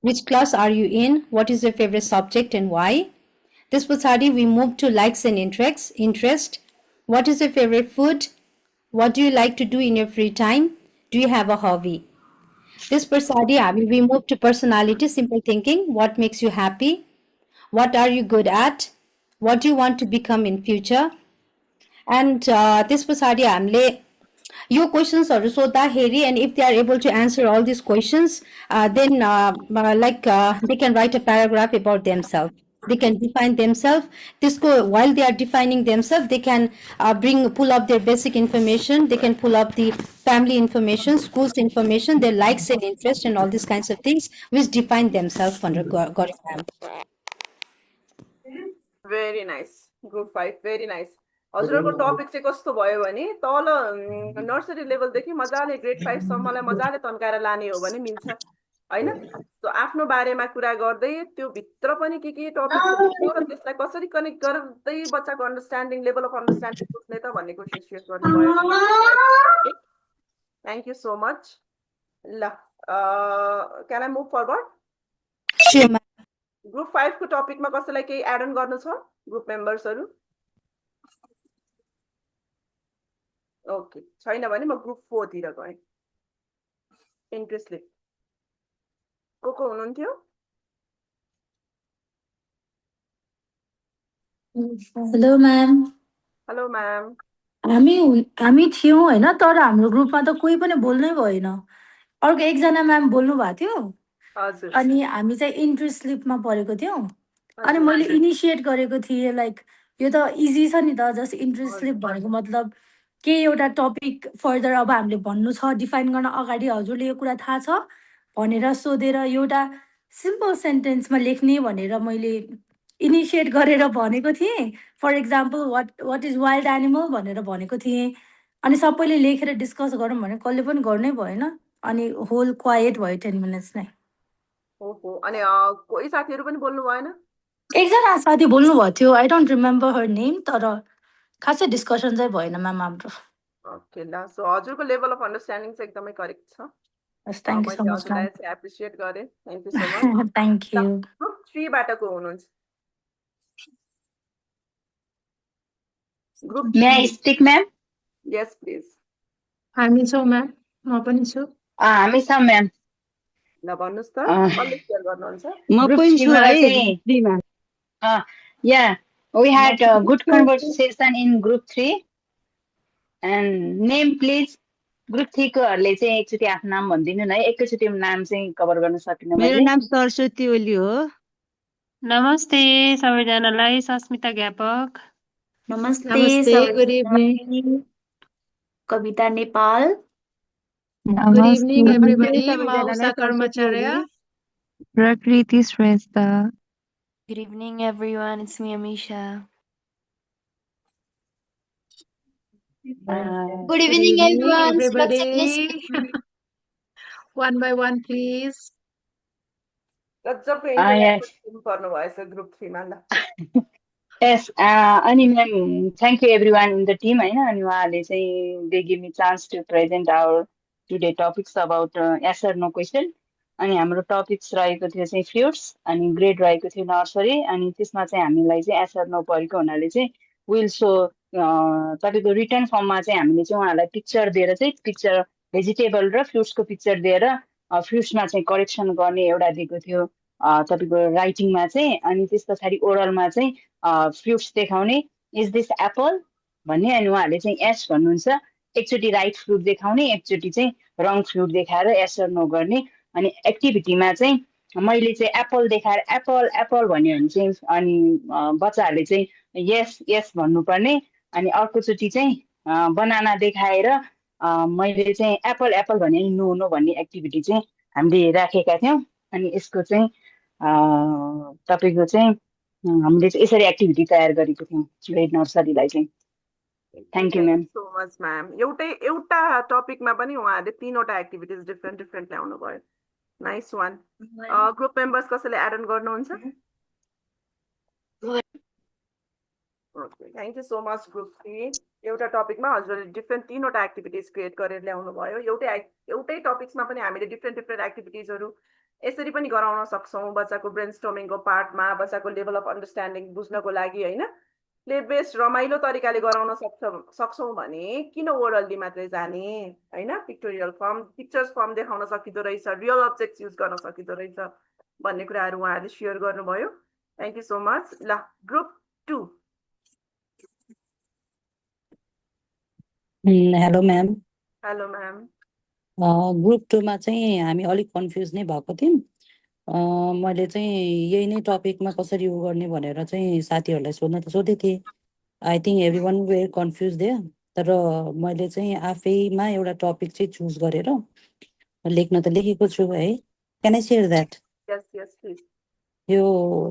which class are you in, what is your favorite subject and why. This पछाडि we move to likes and interest. What is your favorite food, what do you like to do in your free time, do you have a hobby. This पछाडि we move to personality, simple thinking, what makes you happy, what are you good at, what do you want to become in future. And this पछाडि हामीले यो क्वेसन्सहरू सोद्धाखेरि and if they are able to answer all these questions then like they can write a paragraph about themselves, they can define themselves. त्यसको while they are defining themselves they can pull up their basic information, they can pull up the family information, schools information, their likes and interests and all these kinds of things which define themselves भनेर गर्यौँ ma'am. Very nice. Group 5 very nice. हजुरको topic चाहिँ कस्तो भयो भने तल nursery लेभलदेखि मजाले grade 5 सम्मलाई मजाले तन्काएर लाने हो भने मिल्छ हैन. सो आफ्नो बारेमा कुरा गर्दै त्यो भित्र पनि के टपिक छ त्यसलाई कसरी कनेक्ट गर्दै बच्चाको अन्डरस्ट्यान्डिङ लेभल अफ अन्डरस्ट्यान्डिङ बुझ्ने त भन्ने कोसिस सेयर गर्नु भयो. Thank you so much. ल can I move forward? Sure ma'am. Group 5 को टपिकमा कसैलाई केही एड अन गर्नु छ ग्रुप मेम्बर्सहरु? ओके, छैन भने म ग्रुप 4 तिर गएँ. इन्ट्रेस्टले को हुनुहुन्थ्यो? Hello ma'am. Hello ma'am. हामी थियौँ हैन, तर हाम्रो ग्रुपमा त कोही पनि बोल्नै भएन. अर्को एकजना म्याम बोल्नु भएको थियो. हजुर. अनि हामी चाहिँ इन्ट्रेस्ट स्लिपमा परेको थियौँ. अनि मैले इनिसिएट गरेको थिएँ लाइक यो त इजी छ नि त, जस्ट इन्ट्रेस्ट स्लिप भनेको मतलब के एउटा टपिक फर्दर अब हामीले भन्नु छ डिफाइन गर्न अगाडि हजुरले यो कुरा थाहा छ भनेर सोधेर एउटा सिम्पल सेन्टेन्समा लेख्ने भनेर मैले इनिसिएट गरेर भनेको थिएँ. For example what is wild animal भनेर भनेको थिएँ. अनि सबैले लेखेर डिस्कस गरौँ भने कसले पनि गर्नै भएन. अनि होल क्वाइट भयो 10 मिनट्स नै. ओहो, अनि कोही साथीहरु पनि बोल्नु भएन? एकजना साथी बोल्नु भएको थियो, I don't remember her name, तर खासै डिस्कसन चाहिँ भएन म्याम हाम्रो. ओके ल, सो हजुरको लेभल अफ अन्डरस्ट्यान्डिङ चाहिँ एकदमै करेक्ट छ. Yes, thank you so much ma'am. मैले एप्रिशिएट गरे. Thank you so much. Thank you. Group 3 बाट को हुनुहुन्छ? Group may I speak ma'am? Yes please. हामी छौँ म्याम, म पनि छु. हामी छौँ म्याम. ल भन्नुस् त, कसले शेयर गर्नुहुन्छ? म पनि छु है. Yeah, we had a good conversation in group 3. And name please. Group 3 को हरुले चाहिँ एकचोटी आफ्नो नाम भनिदिनु न है. एकैचोटी नाम चाहिँ कभर गर्न सकिन मैले. मेरो नाम सरस्वती ओली हो. नमस्ते सबैजनालाई, सस्मिता ज्ञापक. नमस्ते, गुड इभिनिङ. कविता नेपाल. Good evening everybody. म उषा कर्मचार्य. प्रकृति Shrestha. Good evening everyone, it's me Amisha. Good evening everyone. Everybody. One by one please. गजबको इन्ट्रोडक्सन गर्नु भएछ ग्रुप 3 मा ल. Yes, अनि ma'am thank you everyone in the team हैन. अनि उहाँले चाहिँ they give me chance to present our today topics about yes or no question. अनि हाम्रो टपिक्स रहेको थियो चाहिँ फ्रुट्स, अनि ग्रेड रहेको थियो नर्सरी. अनि त्यसमा चाहिँ हामीलाई चाहिँ यस अर नो परेको हुनाले चाहिँ विल सो तपाईको रिटर्न फर्ममा चाहिँ हामीले चाहिँ उहाँलाई पिक्चर दिएर चाहिँ भेजिटेबल र फ्रुट्सको पिक्चर दिएर फ्रुट्समा चाहिँ करेक्सन गर्ने एउटा दिएको थियो. तपाईँको राइटिङमा चाहिँ, अनि त्यस पछाडि ओरलमा चाहिँ फ्रुट्स देखाउने, इज दिस एप्पल भन्ने, अनि उहाँहरूले चाहिँ एस भन्नुहुन्छ। एकचोटि राइट फ्रुट देखाउने, एकचोटि चाहिँ रङ फ्रुट देखाएर एस र नो गर्ने। अनि एक्टिभिटीमा चाहिँ मैले चाहिँ एप्पल देखाएर एप्पल एप्पल भन्यो भने चाहिँ अनि बच्चाहरूले चाहिँ यस यस भन्नुपर्ने। अनि अर्कोचोटि चाहिँ बनाना देखाएर मैले चाहिँ एप्पल एप्पल भने नो नो भन्ने एक्टिभिटी चाहिँ हामीले राखेका थियौँ। अनि यसको चाहिँ तपाईँको चाहिँ हामीले चाहिँ यसरी एक्टिभिटी तयार गरेको थियौँ ग्रेड नर्सरीलाई चाहिँ। Thank you ma'am. So much ma'am. एउटा टपिकमा पनि उहाँहरूले 3वटा एक्टिभिटिज डिफ्रेन्ट ल्याउनु भयो। Nice one. ग्रुप मेम्बर्स कसैले एड अन गर्नुहुन्छ? Thank you so much group 3। एउटा टपिकमा हजुरहरूले डिफ्रेन्ट 3वटा एक्टिभिटिज क्रिएट गरेर ल्याउनु भयो। एउटै टपिक्समा पनि हामीले डिफ्रेन्ट एक्टिभिटिजहरू यसरी पनि गराउन सक्छौँ। बच्चाको ब्रेनस्टर्मिङको पार्टमा बच्चाको लेभल अफ अन्डरस्ट्यान्डिङ बुझ्नको लागि होइन, प्ले बेस्ड रमाइलो तरिकाले गराउन सक्छौँ भने किन ओरल्ली मात्रै जाने होइन? पिक्टोरियल फर्म, पिक्चर्स फर्म देखाउन सकिँदो रहेछ, रियल अब्जेक्ट्स युज गर्न सकिँदो रहेछ भन्ने कुराहरू उहाँहरूले सेयर गर्नुभयो। Thank you so much. ल group 2। Hello ma'am. Hello ma'am. Group 2 मा चाहिँ हामी अलिक कन्फ्युज नै भएको थियौँ। मैले चाहिँ यही नै टपिकमा कसरी उ गर्ने भनेर चाहिँ साथीहरूलाई सोध्न त सोधेको थिएँ। I think everyone were confuse थियो। तर मैले चाहिँ आफैमा एउटा टपिक चाहिँ चुज गरेर लेख्न त लेखेको छु है। Can I share that? Yes yes please. यो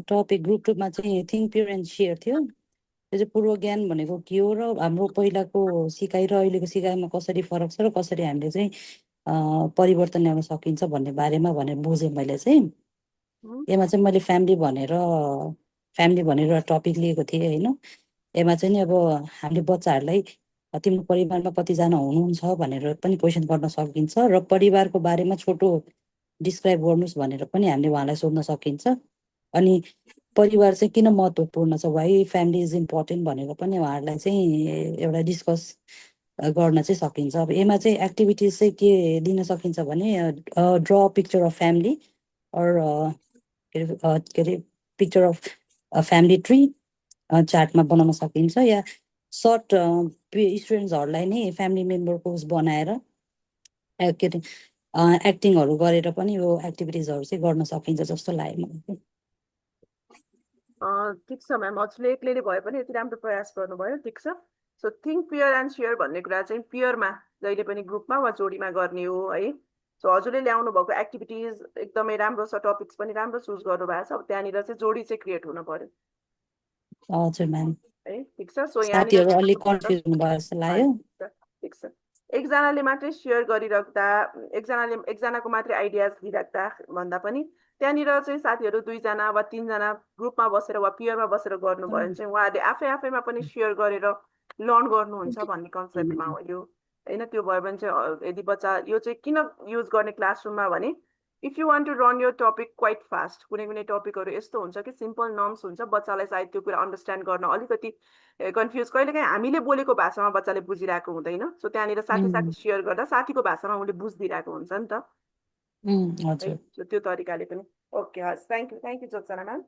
टपिक ग्रुप 2 मा चाहिँ थिङ्क प्योर एन्ड सेयर थियो। यो चाहिँ पूर्व ज्ञान भनेको के हो र हाम्रो पहिलाको सिकाइ र अहिलेको सिकाइमा कसरी फरक छ र कसरी हामीले चाहिँ परिवर्तन ल्याउन सकिन्छ भन्ने बारेमा भनेर बुझेँ मैले चाहिँ। यसमा चाहिँ मैले फ्यामिली भनेर टपिक लिएको थिएँ होइन। यसमा चाहिँ नि अब हामीले बच्चाहरूलाई तिम्रो परिवारमा कतिजना हुनुहुन्छ भनेर पनि क्वेसन गर्न सकिन्छ र परिवारको बारेमा छोटो डिस्क्राइब गर्नुहोस् भनेर पनि हामीले उहाँलाई सोध्न सकिन्छ। अनि परिवार चाहिँ किन महत्त्वपूर्ण छ, वाइ फ्यामिली इज इम्पोर्टेन्ट भनेर पनि उहाँहरूलाई चाहिँ एउटा डिस्कस गर्न चाहिँ सकिन्छ। अब यसमा चाहिँ एक्टिभिटिज चाहिँ के दिन सकिन्छ भने ड्र पिक्चर अफ फ्यामिली के अरे पिक्चर अफ फ्यामिली ट्री चार्टमा बनाउन सकिन्छ, या सर्ट स्टुडेन्ट्सहरूलाई नै फ्यामिली मेम्बरको बनाएर के अरे एक्टिङहरू गरेर पनि यो एक्टिभिटिजहरू चाहिँ गर्न सकिन्छ जस्तो लाग्यो मलाई। ठिक छ म्याम, हजुरले एक्लैले भए पनि यति राम्रो प्रयास गर्नुभयो। ठिक छ। So think pair and share भन्ने कुरा चाहिँ पियरमा जहिले पनि ग्रुपमा वा जोडीमा गर्ने हो है। सो हजुरले ल्याउनु भएको एक्टिभिटिज एकदमै राम्रो छ, टपिक्स पनि राम्रो चुज गर्नुभएको छ। अब त्यहाँनिर चाहिँ जोडी चाहिँ क्रिएट हुनु पर्यो। हजुर म्याम। है ठिक छ। सो साथीहरू अलिक कन्फ्युज हुनुभयो जस्तो लाग्यो। ठिक छ। एकजनाले मात्रै सेयर गरिराख्दा, एकजनाको मात्रै आइडियाज दिइराख्दा भन्दा पनि त्यहाँनिर चाहिँ साथीहरू 2जना वा 3जना ग्रुपमा बसेर वा पियरमा बसेर गर्नुभयो भने चाहिँ उहाँहरूले आफैमा पनि सेयर गरेर लर्न गर्नुहुन्छ भन्ने कन्सेप्टमा हो यो होइन। त्यो भयो भने चाहिँ यदि बच्चा यो चाहिँ किन युज गर्ने क्लासरुममा भने if you want to run यो टपिक क्वाइट फास्ट, कुनै टपिकहरू यस्तो हुन्छ कि सिम्पल नर्म्स हुन्छ, बच्चालाई सायद त्यो कुरा अन्डरस्ट्यान्ड गर्न अलिकति कन्फ्युज, कहिलेकाहीँ हामीले बोलेको भाषामा बच्चाले बुझिरहेको हुँदैन। सो त्यहाँनिर साथी सेयर गर्दा साथीको भाषामा उसले बुझिदिरहेको हुन्छ नि त। त्यो तरिकाले पनि ओके। हस्, thank you Jyotsna ma'am.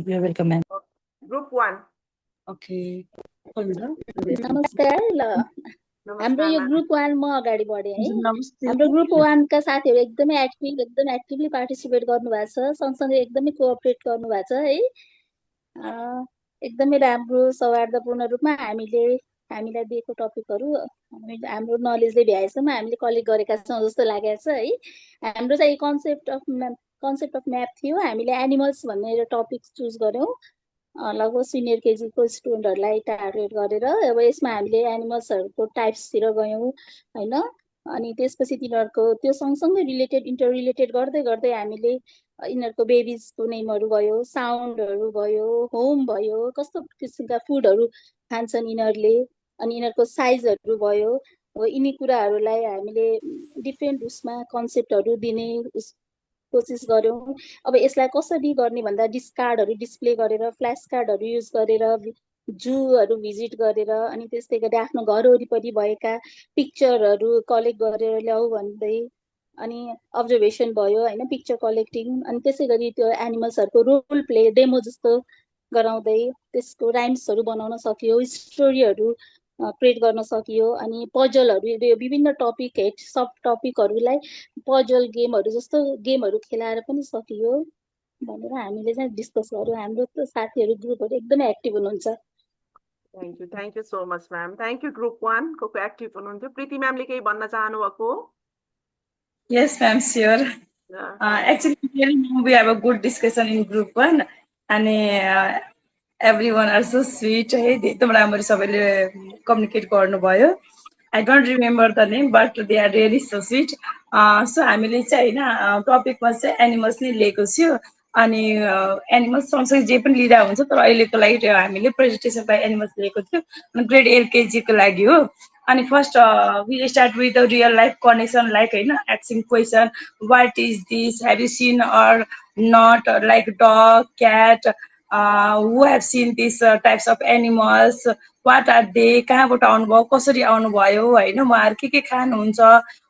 You welcome ma'am. Group 1। Okay नमस्कार। ल हाम्रो यो ग्रुप 1 म अगाडि बढेँ है। हाम्रो ग्रुप 1 का साथीहरू एकदमै एक्टिभली पार्टिसिपेट गर्नुभएको छ, सँगसँगै एकदमै कोअपरेट गर्नुभएको छ है। एकदमै राम्रो सौहार्दपूर्ण रूपमा हामीलाई दिएको टपिकहरू हाम्रो नलेजले भ्याएसम्म हामीले कलेक्ट गरेका छौँ जस्तो लागेको छ है। हाम्रो चाहिँ कन्सेप्ट अफ म्याप थियो। हामीले एनिमल्स भन्ने टपिक चुज गऱ्यौँ, लगभग सिनियर केजीको स्टुडेन्टहरूलाई टार्गेट गरेर। अब यसमा हामीले एनिमल्सहरूको टाइप्सतिर गयौँ होइन। अनि त्यसपछि तिनीहरूको त्यो सँगसँगै इन्टर रिलेटेड गर्दै हामीले यिनीहरूको बेबिजको नेमहरू भयो, साउन्डहरू भयो, होम भयो, कस्तो किसिमका फुडहरू खान्छन् यिनीहरूले, अनि यिनीहरूको साइजहरू भयो। हो यिनी कुराहरूलाई हामीले डिफ्रेन्ट उसमा कन्सेप्टहरू दिने कोसिस गऱ्यौँ। अब यसलाई कसरी गर्ने भन्दा डिस्कार्डहरू डिस्प्ले गरेर, फ्ल्यास कार्डहरू युज गरेर, जूहरू भिजिट गरेर, अनि त्यस्तै गरी आफ्नो घर वरिपरि भएका पिक्चरहरू कलेक्ट गरेर ल्याऊ भन्दै अनि अब्जर्भेसन भयो होइन, पिक्चर कलेक्टिङ, अनि त्यसै गरी त्यो एनिमल्सहरूको रोल प्ले डेमो जस्तो गराउँदै त्यसको राइम्सहरू बनाउन सकियो, स्टोरीहरू क्रिएट गर्न सकियो, अनि पजलहरू विभिन्न टपिक हेड सब टपिकहरूलाई पजल गेमहरू जस्तो गेमहरू खेलाएर पनि सकियो भनेर हामीले चाहिँ डिस्कस गर्यौँ। हाम्रो त साथीहरू ग्रुपहरू एकदमै एक्टिभ हुनुहुन्छ। Thank you so much ma'am. Thank you group 1 को एक्टिभ हुनुहुन्थ्यो। प्रीति म्यामले केही भन्न चाहनुभएको हो? Yes, ma'am, sure. Actually, we have a good discussion in group 1, and everyone are so sweet. Communicate गर्नुभयो. I don't remember the name, but they are really so sweet. So हामीले चाहिँ हैन टपिकमा चाहिँ एनिमल्स नै लिएको छु, अनि एनिमल्स सँगसँगै जे पनि लिँदा हुन्छ, तर अहिलेको लागि हामीले प्रेजेन्टेसन बाइ एनिमल्स लिएको थियो, अनि ग्रेड एलकेजी को लागि हो। अनि first we start with the real life connection, like हैन asking question, what is this, have you seen or not, like dog, cat, who have seen these types of animals, what are they, कहाँबाट आउनुभयो, कसरी आउनुभयो हैन, उहाँहरू के खानुहुन्छ,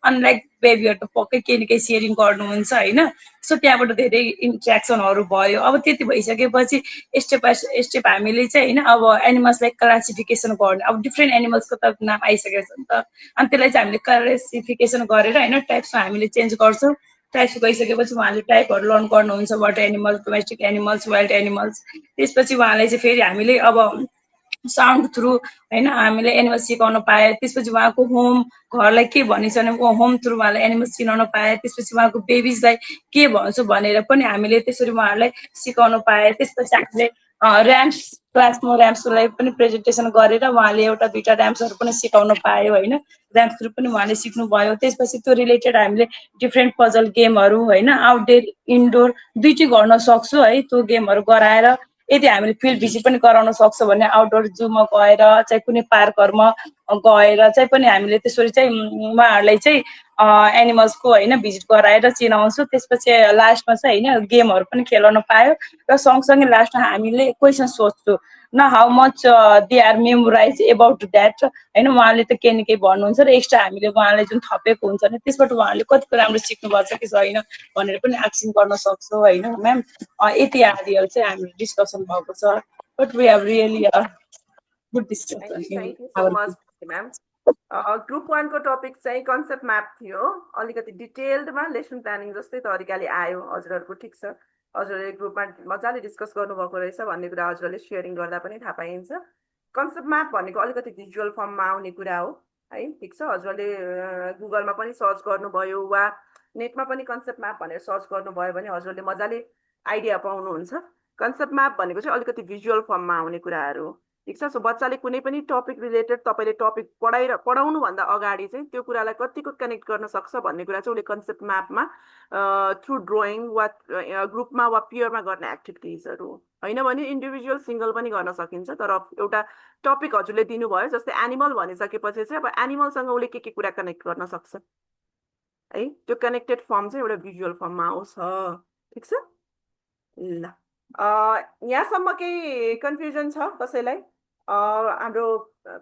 अनि लाइक बेबीहरू त पक्कै केही न केही सेयरिङ गर्नुहुन्छ हैन। सो त्यहाँबाट धेरै इन्ट्र्याक्सनहरू भयो। अब त्यति भइसकेपछि स्टेप बाइ स्टेप हामीले चाहिँ हैन अब एनिमल्सलाई क्लासिफिकेसन गर्ने, अब डिफ्रेन्ट एनिमल्सको त नाम आइसकेको छ नि त, अनि त्यसलाई चाहिँ हामीले क्लासिफिकेसन गरेर हैन टाइप्समा हामीले चेन्ज गर्छौँ। टाइप्स गइसकेपछि उहाँले टाइपहरू लर्न गर्नुहुन्छ, water animals, domestic animals, wild animals. त्यसपछि उहाँलाई चाहिँ फेरि हामीले अब साउन्ड थ्रु हैन हामीले एनिमल सिकाउन पाए। त्यसपछि उहाँको होम घरलाई के भनिन्छ भने होम थ्रु उहाँलाई एनिमल चिनाउन पाए। त्यसपछि उहाँको बेबिजलाई के भन्छु भनेर पनि हामीले त्यसरी उहाँहरूलाई सिकाउन पाए। त्यसपछि हामीले ऱ्याम्स क्लासमा ऱ्याम्सलाई पनि प्रेजेन्टेसन गरेर उहाँले एउटा दुईटा ऱ्याम्सहरू पनि सिकाउन पायो हैन। ऱ्याम्स थ्रु पनि उहाँले सिक्नुभयो। त्यसपछि त्यो रिलेटेड हामीले डिफ्रेन्ट पजल गेमहरू हैन आउटडोर इन्डोर दुईटै गर्न सक्छौँ है। त्यो गेमहरू गराएर यदि हामीले फिल्ड भिजिट पनि गराउन सक्छौँ भने आउटडोर जूमा गएर चाहिँ कुनै पार्कहरूमा गएर चाहिँ पनि हामीले त्यसरी चाहिँ उहाँहरूलाई चाहिँ एनिमल्सको हैन भिजिट गराएर चिनाउँछौँ। त्यसपछि लास्टमा चाहिँ हैन गेमहरू पनि खेलाउन पायो र सँगसँगै लास्टमा हामीले क्वेसन सोध्छौँ न how much they are memorize about that हैन। उहाँले त केही न केही भन्नुहुन्छ र एक्स्ट्रा हामीले उहाँलाई जुन थपेको हुन्छ नि त्यसबाट उहाँले कतिको राम्रो सिक्नु भएको छ कि छैन भनेर पनि एक्सन गर्न सक्छौँ हैन म्याम। यति आदिहरू चाहिँ हाम्रो डिस्कसन भएको छ, but we have really good discussion thank you so much ma'am. Group 1 को टपिक चाहिँ कन्सेप्ट म्याप थियो। अलिकति डिटेल्डमा लेसन प्लानिङ जस्तै तरिकाले आयो हजुरहरूको, ठिक छ। हजुरले ग्रुपमा मजाले डिस्कस गर्नुभएको रहेछ भन्ने कुरा हजुरले सेयरिङ गर्दा पनि थाहा पाइन्छ। कन्सेप्ट म्याप भनेको अलिकति भिजुअल फर्ममा आउने कुरा हो है, ठिक छ। हजुरले गुगलमा पनि सर्च गर्नुभयो वा नेटमा पनि कन्सेप्ट म्याप भनेर सर्च गर्नुभयो भने हजुरले मजाले आइडिया पाउनुहुन्छ। कन्सेप्ट म्याप भनेको चाहिँ अलिकति भिजुअल फर्ममा आउने कुराहरू हो, ठिक छ। सो बच्चाले कुनै पनि टपिक रिलेटेड तपाईँले टपिक पढाउनुभन्दा अगाडि चाहिँ त्यो कुरालाई कतिको कनेक्ट गर्न सक्छ भन्ने कुरा चाहिँ उसले कन्सेप्ट म्यापमा थ्रु ड्रइङ वा ग्रुपमा वा पियरमा गर्ने एक्टिभिटिजहरू होइन भने इन्डिभिजुअल सिङ्गल पनि गर्न सकिन्छ। तर एउटा टपिक हजुरले दिनुभयो जस्तै एनिमल भनिसकेपछि चाहिँ अब एनिमलसँग उसले के कुरा कनेक्ट गर्न सक्छ है, त्यो कनेक्टेड फर्म चाहिँ एउटा भिजुअल फर्ममा आउँछ, ठिक छ। ल यहाँसम्म केही कन्फ्युजन छ कसैलाई? हाम्रो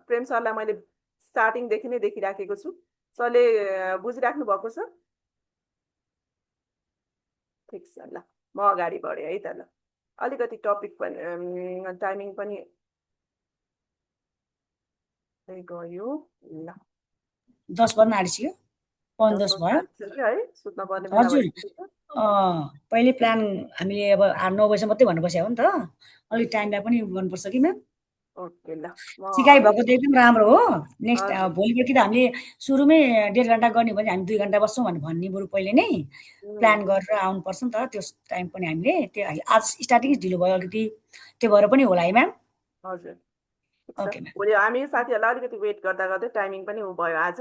प्रेम सरलाई मैले स्टार्टिङदेखि नै देखिराखेको छु, सरले बुझिराख्नु भएको छ? ठिक छ, ल म अगाडि बढेँ है त। ल अलिकति टपिक पनि टाइमिङ पनि गयो। ल 10 बज्न आँटिसक्यो, 5:10 भयो है, सुत्न पर्ने बेला हजुर। भइसक्यो। पहिले प्लान हामीले अब 8-9 बजे मात्रै भन्नु पर्छ हो नि त, अलिक टाइमलाई पनि गर्नुपर्छ कि म्याम। ओके ल सिकाइ भएको त एकदम राम्रो हो। नेक्स्ट भोलिदेखि त हामीले सुरुमै 1.5 घन्टा गर्ने भने हामी 2 घन्टा बस्छौँ भन्ने बरु पहिले नै प्लान गरेर आउनुपर्छ नि त। त्यो टाइम पनि हामीले त्यो आज स्टार्टिङ ढिलो भयो अलिकति, त्यो भएर पनि होला है म्याम। हजुर ओके म्याम। भोलि हामी साथीहरूलाई अलिकति वेट गर्दा गर्दै टाइमिङ पनि भयो आज।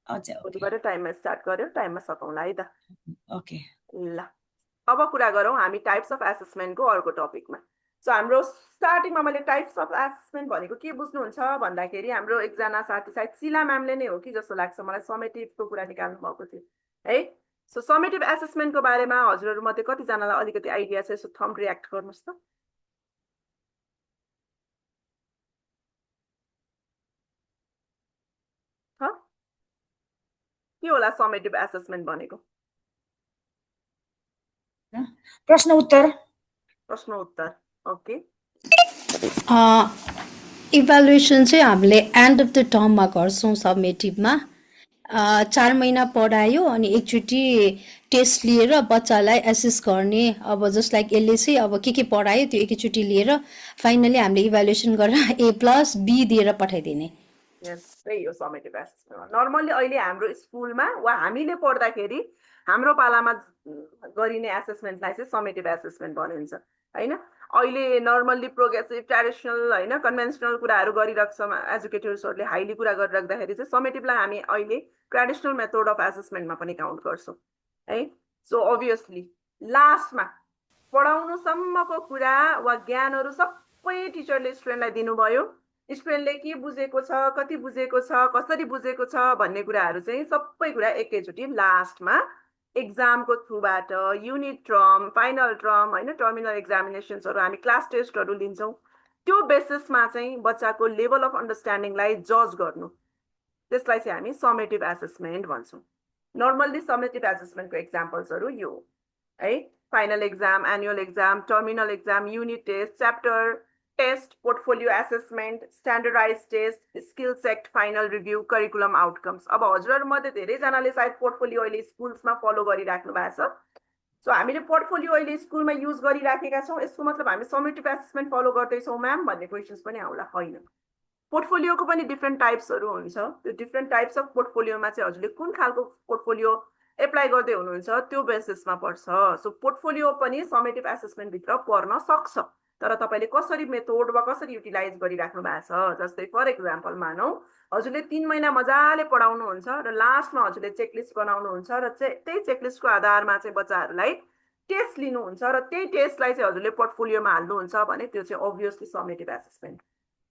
अच्छा भोलिबाट टाइममा स्टार्ट गर्यो, टाइममा सकाउँला है त। ओके ल अब कुरा गरौँ हामी टाइप्स अफ एसेसमेन्टको अर्को टपिकमा। सो हाम्रो स्टार्टिङमा मैले टाइप्स अफ एसेसमेन्ट भनेको के बुझ्नुहुन्छ भन्दाखेरि हाम्रो एकजना साथी सायद शिला म्यामले नै हो कि जस्तो लाग्छ मलाई, समेटिभको कुरा निकाल्नु भएको थियो है। सो समेटिभ एसेसमेन्टको बारेमा हजुरहरू मध्ये कतिजनालाई अलिकति आइडिया छ? यसो थम्ब रियाक्ट गर्नुहोस् त। के होला समेटिभ एसेसमेन्ट भनेको? प्रश्न उत्तर ओके। इभ्यालुएसन चाहिँ हामीले एन्ड अफ द टर्ममा गर्छौँ समेटिभमा। 4 महिना पढायो अनि एकचोटि टेस्ट लिएर बच्चालाई एसेस गर्ने, अब जस्ट लाइक यसले चाहिँ अब के पढायो त्यो एकैचोटि लिएर फाइनली हामीले इभ्यालुएसन गरेर A+B दिएर पठाइदिने। त्यही हो समेटिभ एसेसमेन्ट। नर्मल्ली अहिले हाम्रो स्कुलमा वा हामीले पढ्दाखेरि हाम्रो पालामा गरिने एसेसमेन्टलाई चाहिँ समेटिभ एसेसमेन्ट भनिन्छ होइन। अहिले नर्मल्ली प्रोग्रेसिभ ट्रेडिसनल होइन कन्भेन्सनल कुराहरू गरिरहेको छ एजुकेटर्सहरूले, हाइली कुरा गरिराख्दाखेरि चाहिँ समेटिभलाई हामी अहिले ट्रेडिसनल मेथड अफ एसेसमेन्टमा पनि काउन्ट गर्छौँ है। सो अभियसली लास्टमा पढाउनुसम्मको कुरा वा ज्ञानहरू सबै टिचरले स्टुडेन्टलाई दिनुभयो, स्टुडेन्टले के बुझेको छ, कति बुझेको छ, कसरी बुझेको छ भन्ने कुराहरू चाहिँ सबै कुरा एकैचोटि लास्टमा एक्जामको थ्रुबाट युनिट टर्म, फाइनल टर्म होइन, टर्मिनल एक्जामिनेसन्सहरू हामी क्लास टेस्टहरू लिन्छौँ। त्यो बेसिसमा चाहिँ बच्चाको लेभल अफ अन्डरस्ट्यान्डिङलाई जज गर्नु, त्यसलाई चाहिँ हामी समेटिभ एसेसमेन्ट भन्छौँ। नर्मल्ली समेटिभ एसेसमेन्टको एक्जाम्पल्सहरू यो है, final exam, annual exam, terminal exam, unit test, chapter test, portfolio assessment, standardize test, skill set, final review, curriculum outcomes. अब हजुरहरूमध्ये धेरैजनाले सायद पोर्टफोलियो अहिले स्कुल्समा फलो गरिराख्नु भएको छ। सो हामीले पोर्टफोलियो अहिले स्कुलमा युज गरिराखेका छौँ, यसको मतलब हामी समेटिभ एसेसमेन्ट फलो गर्दैछौँ म्याम भन्ने क्वेसन्स पनि आउला, होइन। पोर्टफोलियोको पनि डिफ्रेन्ट टाइप्सहरू हुन्छ। त्यो डिफ्रेन्ट टाइप्स अफ पोर्टफोलियोमा चाहिँ हजुरले कुन खालको पोर्टफोलियो एप्लाई गर्दै हुनुहुन्छ त्यो बेसिसमा पर्छ। सो पोर्टफोलियो पनि समेटिभ एसेसमेन्टभित्र पर्न सक्छ, तर तपाईँले कसरी मेथड वा कसरी युटिलाइज गरिराख्नु भएको छ। जस्तै फर एक्जाम्पल मानौँ हजुरले 3 महिना मजाले पढाउनुहुन्छ र लास्टमा हजुरले चेकलिस्ट बनाउनुहुन्छ र त्यही चेकलिस्टको आधारमा चाहिँ बच्चाहरूलाई टेस्ट लिनुहुन्छ र त्यही टेस्टलाई चाहिँ हजुरले पोर्टफोलियोमा हाल्नुहुन्छ भने त्यो चाहिँ अभियसली समेटिभ एसेसमेन्ट।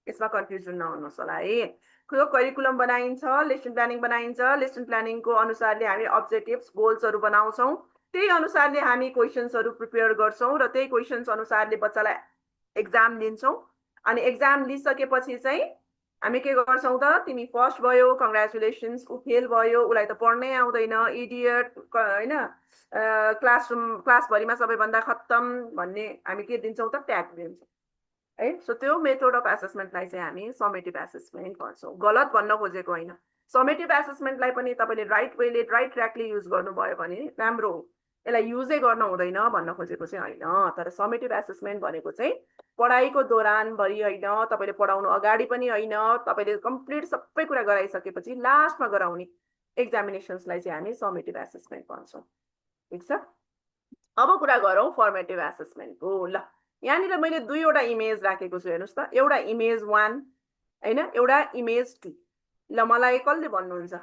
यसमा कन्फ्युजन नहुनुहोस् होला है। करिकुलम बनाइन्छ, लेसन प्लानिङ बनाइन्छ, लेसन प्लानिङको अनुसारले हामी अब्जेक्टिभ्स गोल्सहरू बनाउँछौँ, त्यही अनुसारले हामी क्वेसन्सहरू प्रिपेयर गर्छौँ र त्यही क्वेसन्स अनुसारले बच्चालाई एक्जाम लिन्छौँ। अनि एक्जाम लिइसकेपछि चाहिँ हामी के गर्छौँ त, तिमी फर्स्ट भयो कङ्ग्रेचुलेसन्स, ऊ फेल भयो, उसलाई त पढ्नै आउँदैन, इडियट होइन, क्लासभरिमा सबैभन्दा खत्तम भन्ने हामी के दिन्छौँ त, ट्याग दिन्छौँ है। सो त्यो मेथड अफ एसेसमेन्टलाई चाहिँ हामी समेटिभ एसेसमेन्ट भन्छौँ। गलत भन्न खोजेको होइन, समेटिभ एसेसमेन्टलाई पनि तपाईँले राइट वेले राइट ट्र्याकले युज गर्नुभयो भने राम्रो हो, यसलाई युजै गर्न हुँदैन भन्न खोजेको चाहिँ होइन। तर समेटिभ एसेसमेन्ट भनेको चाहिँ पढाइको दौरानभरि होइन, तपाईँले पढाउनु अगाडि पनि होइन, तपाईँले कम्प्लिट सबै कुरा गराइसकेपछि लास्टमा गराउने एक्जामिनेसन्सलाई चाहिँ हामी समेटिभ एसेसमेन्ट भन्छौँ। ठिक छ। अब कुरा गरौँ फर्मेटिभ एसेसमेन्टको। ल यहाँनिर मैले 2वटा इमेज राखेको छु, हेर्नुहोस् त। एउटा इमेज 1 होइन, एउटा इमेज 2। ल मलाई कसले भन्नुहुन्छ?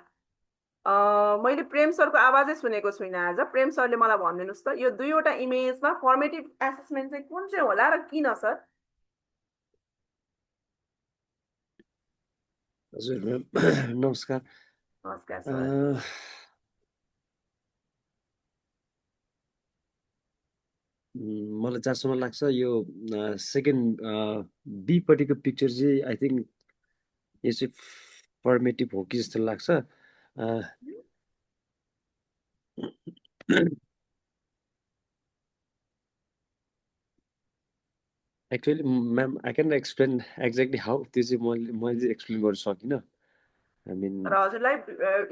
मैले प्रेम सरको आवाजै सुनेको छुइनँ आज। प्रेम सरले मलाई भनिदिनुहोस् त, यो 2वटा इमेजमा फर्मेटिभ एसेसमेन्ट चाहिँ कुन चाहिँ होला र किन सर? हजुर म्याम नमस्कार। नमस्कार सर। मलाई जहाँसम्म लाग्छ यो सेकेन्ड बीपट्टिको पिक्चर चाहिँ आई थिङ्क यो चाहिँ फर्मेटिभ हो कि जस्तो लाग्छ। Actually ma'am I can explain exactly how, त्यो चाहिँ मैले एक्सप्लेन गर्न सकिनँ। आई मिन हजुरलाई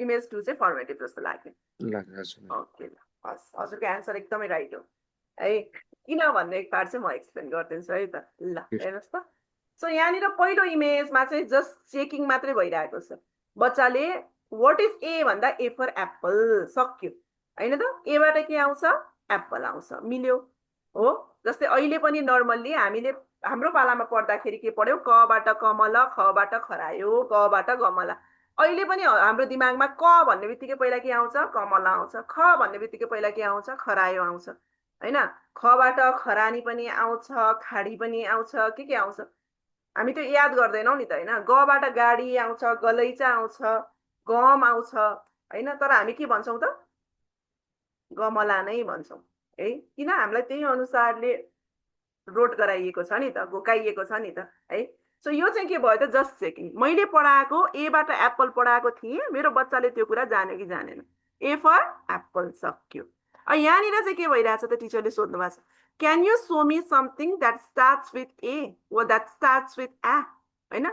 इमेज 2 चाहिँ फर्मेटिभ जस्तो लाग्यो? लाग्छ। ओके, हस्, हजुरको एन्सर एकदमै राइट हो है। किन भन्ने एक पार्ट चाहिँ म एक्सप्लेन गरिदिन्छु है त। ल हेर्नुहोस् त। सो यहाँनिर पहिलो इमेजमा चाहिँ जस्ट चेकिङ मात्रै भइरहेको छ। बच्चाले वाट इज ए भन्दा ए फर एप्पल, सक्यो होइन त। एबाट के आउँछ? एप्पल आउँछ, मिल्यो हो। जस्तै अहिले पनि नर्मल्ली हामीले हाम्रो पालामा पढ्दाखेरि के पढ्यौँ? कबाट कमल, खबाट खरायो, गबाट गमला। अहिले पनि हाम्रो दिमागमा क भन्ने बित्तिकै पहिला के आउँछ? कमला आउँछ। ख भन्ने बित्तिकै पहिला के आउँछ? खरायो आउँछ होइन। खबाट खरानी पनि आउँछ, खाडी पनि आउँछ, के आउँछ हामी त्यो याद गर्दैनौँ नि त होइन। गबाट गाडी आउँछ, गलैँचा आउँछ, गम आउँछ होइन। तर हामी के भन्छौँ त? गमला नै भन्छौँ है। किन? हामीलाई त्यही अनुसारले रोट गराइएको छ नि त, घोकाइएको छ नि त है। सो यो चाहिँ के भयो त जस्ट चेकिङ मैले पढाएको एबाट एप्पल पढाएको थिएँ मेरो बच्चाले त्यो कुरा जान्यो कि जानेन ए फर एप्पल सक्यो यहाँनिर चाहिँ के भइरहेछ त टिचरले सोध्नु भएको छ can you show me something that starts with A वा द्याट स्टार्ट्स विथ ए होइन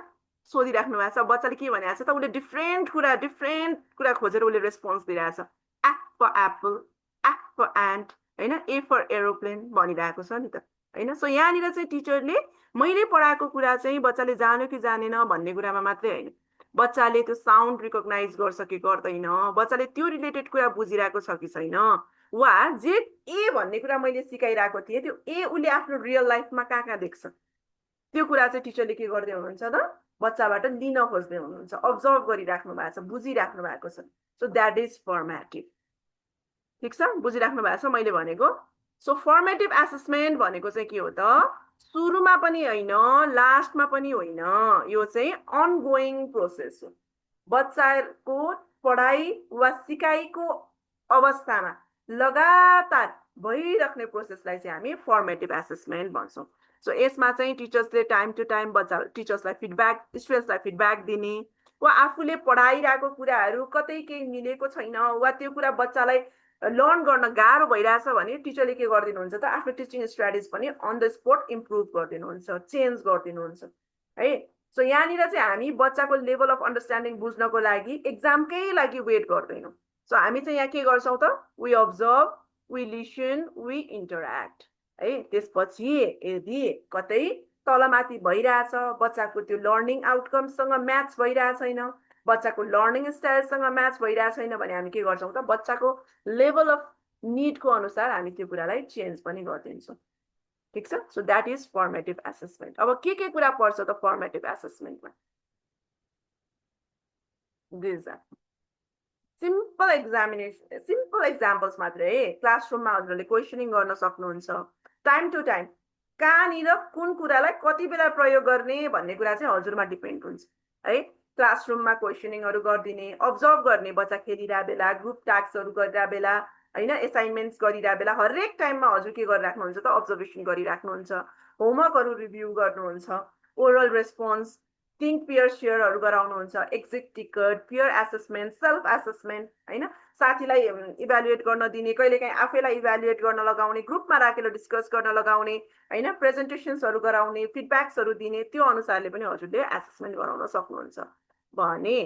सोधिराख्नु भएको छ बच्चाले के भनिरहेको छ त उसले डिफ्रेन्ट कुरा खोजेर उसले रेस्पोन्स दिइरहेछ A for apple A for ant होइन ए फर एरोप्लेन भनिरहेको छ नि त होइन सो यहाँनिर चाहिँ टिचरले मैले पढाएको कुरा चाहिँ बच्चाले जान्यो कि जानेन भन्ने कुरामा मात्रै होइन बच्चाले त्यो साउन्ड रिकग्नाइज गर्छ कि गर्दैन बच्चाले त्यो रिलेटेड कुरा बुझिरहेको छ कि छैन वा जे ए भन्ने कुरा मैले सिकाइरहेको थिएँ त्यो ए उसले आफ्नो रियल लाइफमा कहाँ देख्छ त्यो कुरा चाहिँ टिचरले के गर्दै हुनुहुन्छ त बच्चाबाट लिन खोज्दै हुनुहुन्छ अब्जर्भ गरिराख्नु भएको छ बुझिराख्नु भएको छ सो द्याट इज फर्मेटिभ ठिक छ बुझिराख्नु भएको छ मैले भनेको सो फर्मेटिभ एसेसमेन्ट भनेको चाहिँ के हो त सुरुमा पनि होइन लास्टमा पनि होइन यो चाहिँ अनगोइङ प्रोसेस हो बच्चाको पढाइ वा सिकाइको अवस्थामा लगातार भइराख्ने प्रोसेसलाई चाहिँ हामी फर्मेटिभ एसेसमेन्ट भन्छौँ सो यसमा चाहिँ टिचर्सले टाइम टु टाइम बच्चा टिचर्सलाई फिडब्याक स्टुडेन्ट्सलाई फिडब्याक दिने वा आफूले पढाइरहेको कुराहरू कतै केही मिलेको छैन वा त्यो कुरा बच्चालाई लर्न गर्न गाह्रो भइरहेछ भने टिचरले के गरिदिनुहुन्छ त आफ्नो टिचिङ स्ट्राटेजी पनि अन द स्पोट इम्प्रुभ गरिदिनुहुन्छ चेन्ज गरिदिनुहुन्छ है सो यहाँनिर चाहिँ हामी बच्चाको लेभल अफ अन्डरस्ट्यान्डिङ बुझ्नको लागि एक्जामकै लागि वेट गर्दैनौँ सो हामी चाहिँ यहाँ के गर्छौँ त we observe we listen we interact है त्यसपछि यदि कतै तलमाथि भइरहेछ बच्चाको त्यो लर्निङ आउटकमसँग म्याच भइरहेको छैन बच्चाको लर्निङ स्टाइलसँग म्याच भइरहेको छैन भने हामी के गर्छौँ त बच्चाको लेभल अफ निडको अनुसार हामी त्यो कुरालाई चेन्ज पनि गरिदिन्छौँ ठिक छ so that is formative assessment अब के कुरा पर्छ त फर्मेटिभ एसेसमेन्टमा दिस आर सिम्पल एक्जाम्पल्स मात्रै क्लासरुममा हजुरले क्वेसनिङ गर्न सक्नुहुन्छ टाइम टु टाइम कहाँनिर कुन कुरालाई कति बेला प्रयोग गर्ने भन्ने कुरा चाहिँ हजुरमा डिपेन्ड हुन्छ है क्लासरुममा क्वेसनिङहरू गरिदिने अब्जर्भ गर्ने बच्चा खेलिरहेको बेला ग्रुप टास्कहरू गरिरहेको बेला होइन एसाइनमेन्ट्स गरिरहेको बेला हरेक टाइममा हजुर के गरिराख्नुहुन्छ त अब्जर्भेसन गरिराख्नुहुन्छ होमवर्कहरू रिभ्यू गर्नुहुन्छ ओरल रेस्पोन्स थिङ्क पियर सेयरहरू गराउनुहुन्छ एक्जिट टिकट पियर एसेसमेन्ट सेल्फ एसेसमेन्ट होइन साथीलाई इभ्यालुएट गर्न दिने कहिलेकाहीँ आफैलाई इभ्यालुएट गर्न लगाउने ग्रुपमा राखेर डिस्कस गर्न लगाउने होइन प्रेजेन्टेसन्सहरू गराउने फिडब्याक्सहरू दिने त्यो अनुसारले पनि हजुरले एसेसमेन्ट गराउन सक्नुहुन्छ भने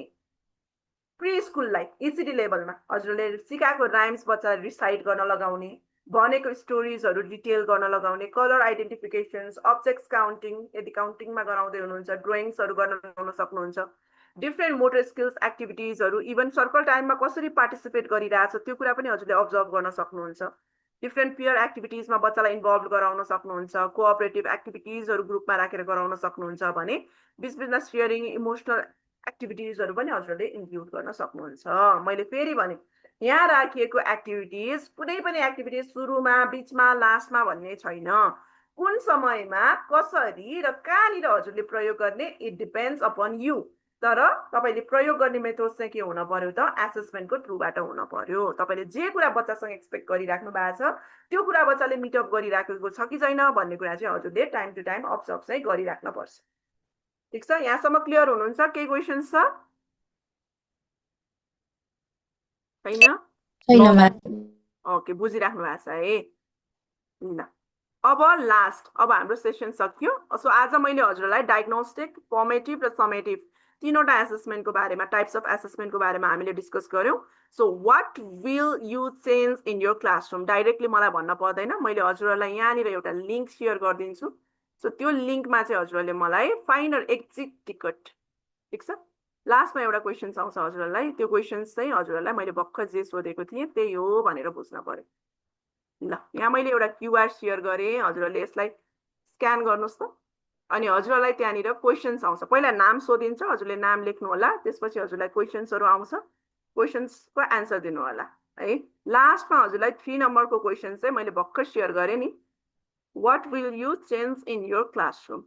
प्री स्कुललाई इसिडी लेभलमा हजुरले सिकाएको राइम्स बच्चालाई रिसाइट गर्न लगाउने भनेको स्टोरिजहरू डिटेल गर्न लगाउने कलर आइडेन्टिफिकेसन्स अब्जेक्ट्स काउन्टिङ यदि काउन्टिङमा गराउँदै हुनुहुन्छ ड्रइङ्सहरू गर्न लगाउन सक्नुहुन्छ डिफ्रेन्ट मोटर स्किल्स एक्टिभिटिजहरू इभन सर्कल टाइममा कसरी पार्टिसिपेट गरिरहेछ त्यो कुरा पनि हजुरले अब्जर्भ गर्न सक्नुहुन्छ डिफ्रेन्ट पियर एक्टिभिटिजमा बच्चालाई इन्भल्भ गराउन सक्नुहुन्छ कोअपरेटिभ एक्टिभिटिजहरू ग्रुपमा राखेर गराउन सक्नुहुन्छ भने बिचबिचमा सेयरिङ इमोसनल एक्टिभिटिजहरू पनि हजुरले इन्क्लुड गर्न सक्नुहुन्छ मैले फेरि भने यहाँ राखिएको एक्टिभिटिज कुनै पनि एक्टिभिटिज सुरुमा बिचमा लास्टमा भन्ने छैन कुन समयमा कसरी र कहाँनिर हजुरले प्रयोग गर्ने इट डिपेन्ड्स अपन यु तर तपाईँले प्रयोग गर्ने मेथड चाहिँ के हुन पर्यो त एसेसमेन्टको थ्रुबाट हुन पर्यो तपाईँले जे कुरा बच्चासँग एक्सपेक्ट गरिराख्नु भएको छ त्यो कुरा बच्चाले मिटअप गरिराखेको छ कि छैन भन्ने कुरा चाहिँ हजुरले टाइम टु टाइम अब्जर्भ चाहिँ गरिराख्न पर्छ ठिक छ यहाँसम्म क्लियर हुनुहुन्छ केही क्वेसन्स छ छैन ओके बुझिराख्नु भएको छ है ल अब लास्ट अब हाम्रो सेसन सक्यो सो आज मैले हजुरलाई डायग्नोस्टिक फर्मेटिभ र समेटिभ तीनवटा एसेसमेन्टको बारेमा टाइप्स अफ एसेसमेन्टको बारेमा हामीले डिस्कस गर्यौँ so what will you change in your classroom directly मलाई भन्न पर्दैन मैले हजुरहरूलाई यहाँनिर एउटा लिङ्क सेयर गरिदिन्छु सो त्यो लिङ्कमा चाहिँ हजुरहरूले मलाई फाइनल एक्जिट टिकट ठिक छ लास्टमा एउटा क्वेसन्स आउँछ हजुरहरूलाई त्यो क्वेसन्स चाहिँ हजुरहरूलाई मैले भर्खर जे सोधेको थिएँ त्यही हो भनेर बुझ्न पर्यो ल यहाँ मैले एउटा क्युआर सेयर गरेँ हजुरहरूले यसलाई स्क्यान गर्नुहोस् त अनि हजुरहरूलाई त्यहाँनिर क्वेसन्स आउँछ पहिला नाम सोधिन्छ हजुरले नाम लेख्नु होला त्यसपछि हजुरलाई क्वेसन्सहरू आउँछ क्वेसन्सको एन्सर दिनु होला है लास्टमा हजुरलाई 3 नम्बरको क्वेसन चाहिँ मैले भर्खर सेयर गरेँ नि what will you change in your classroom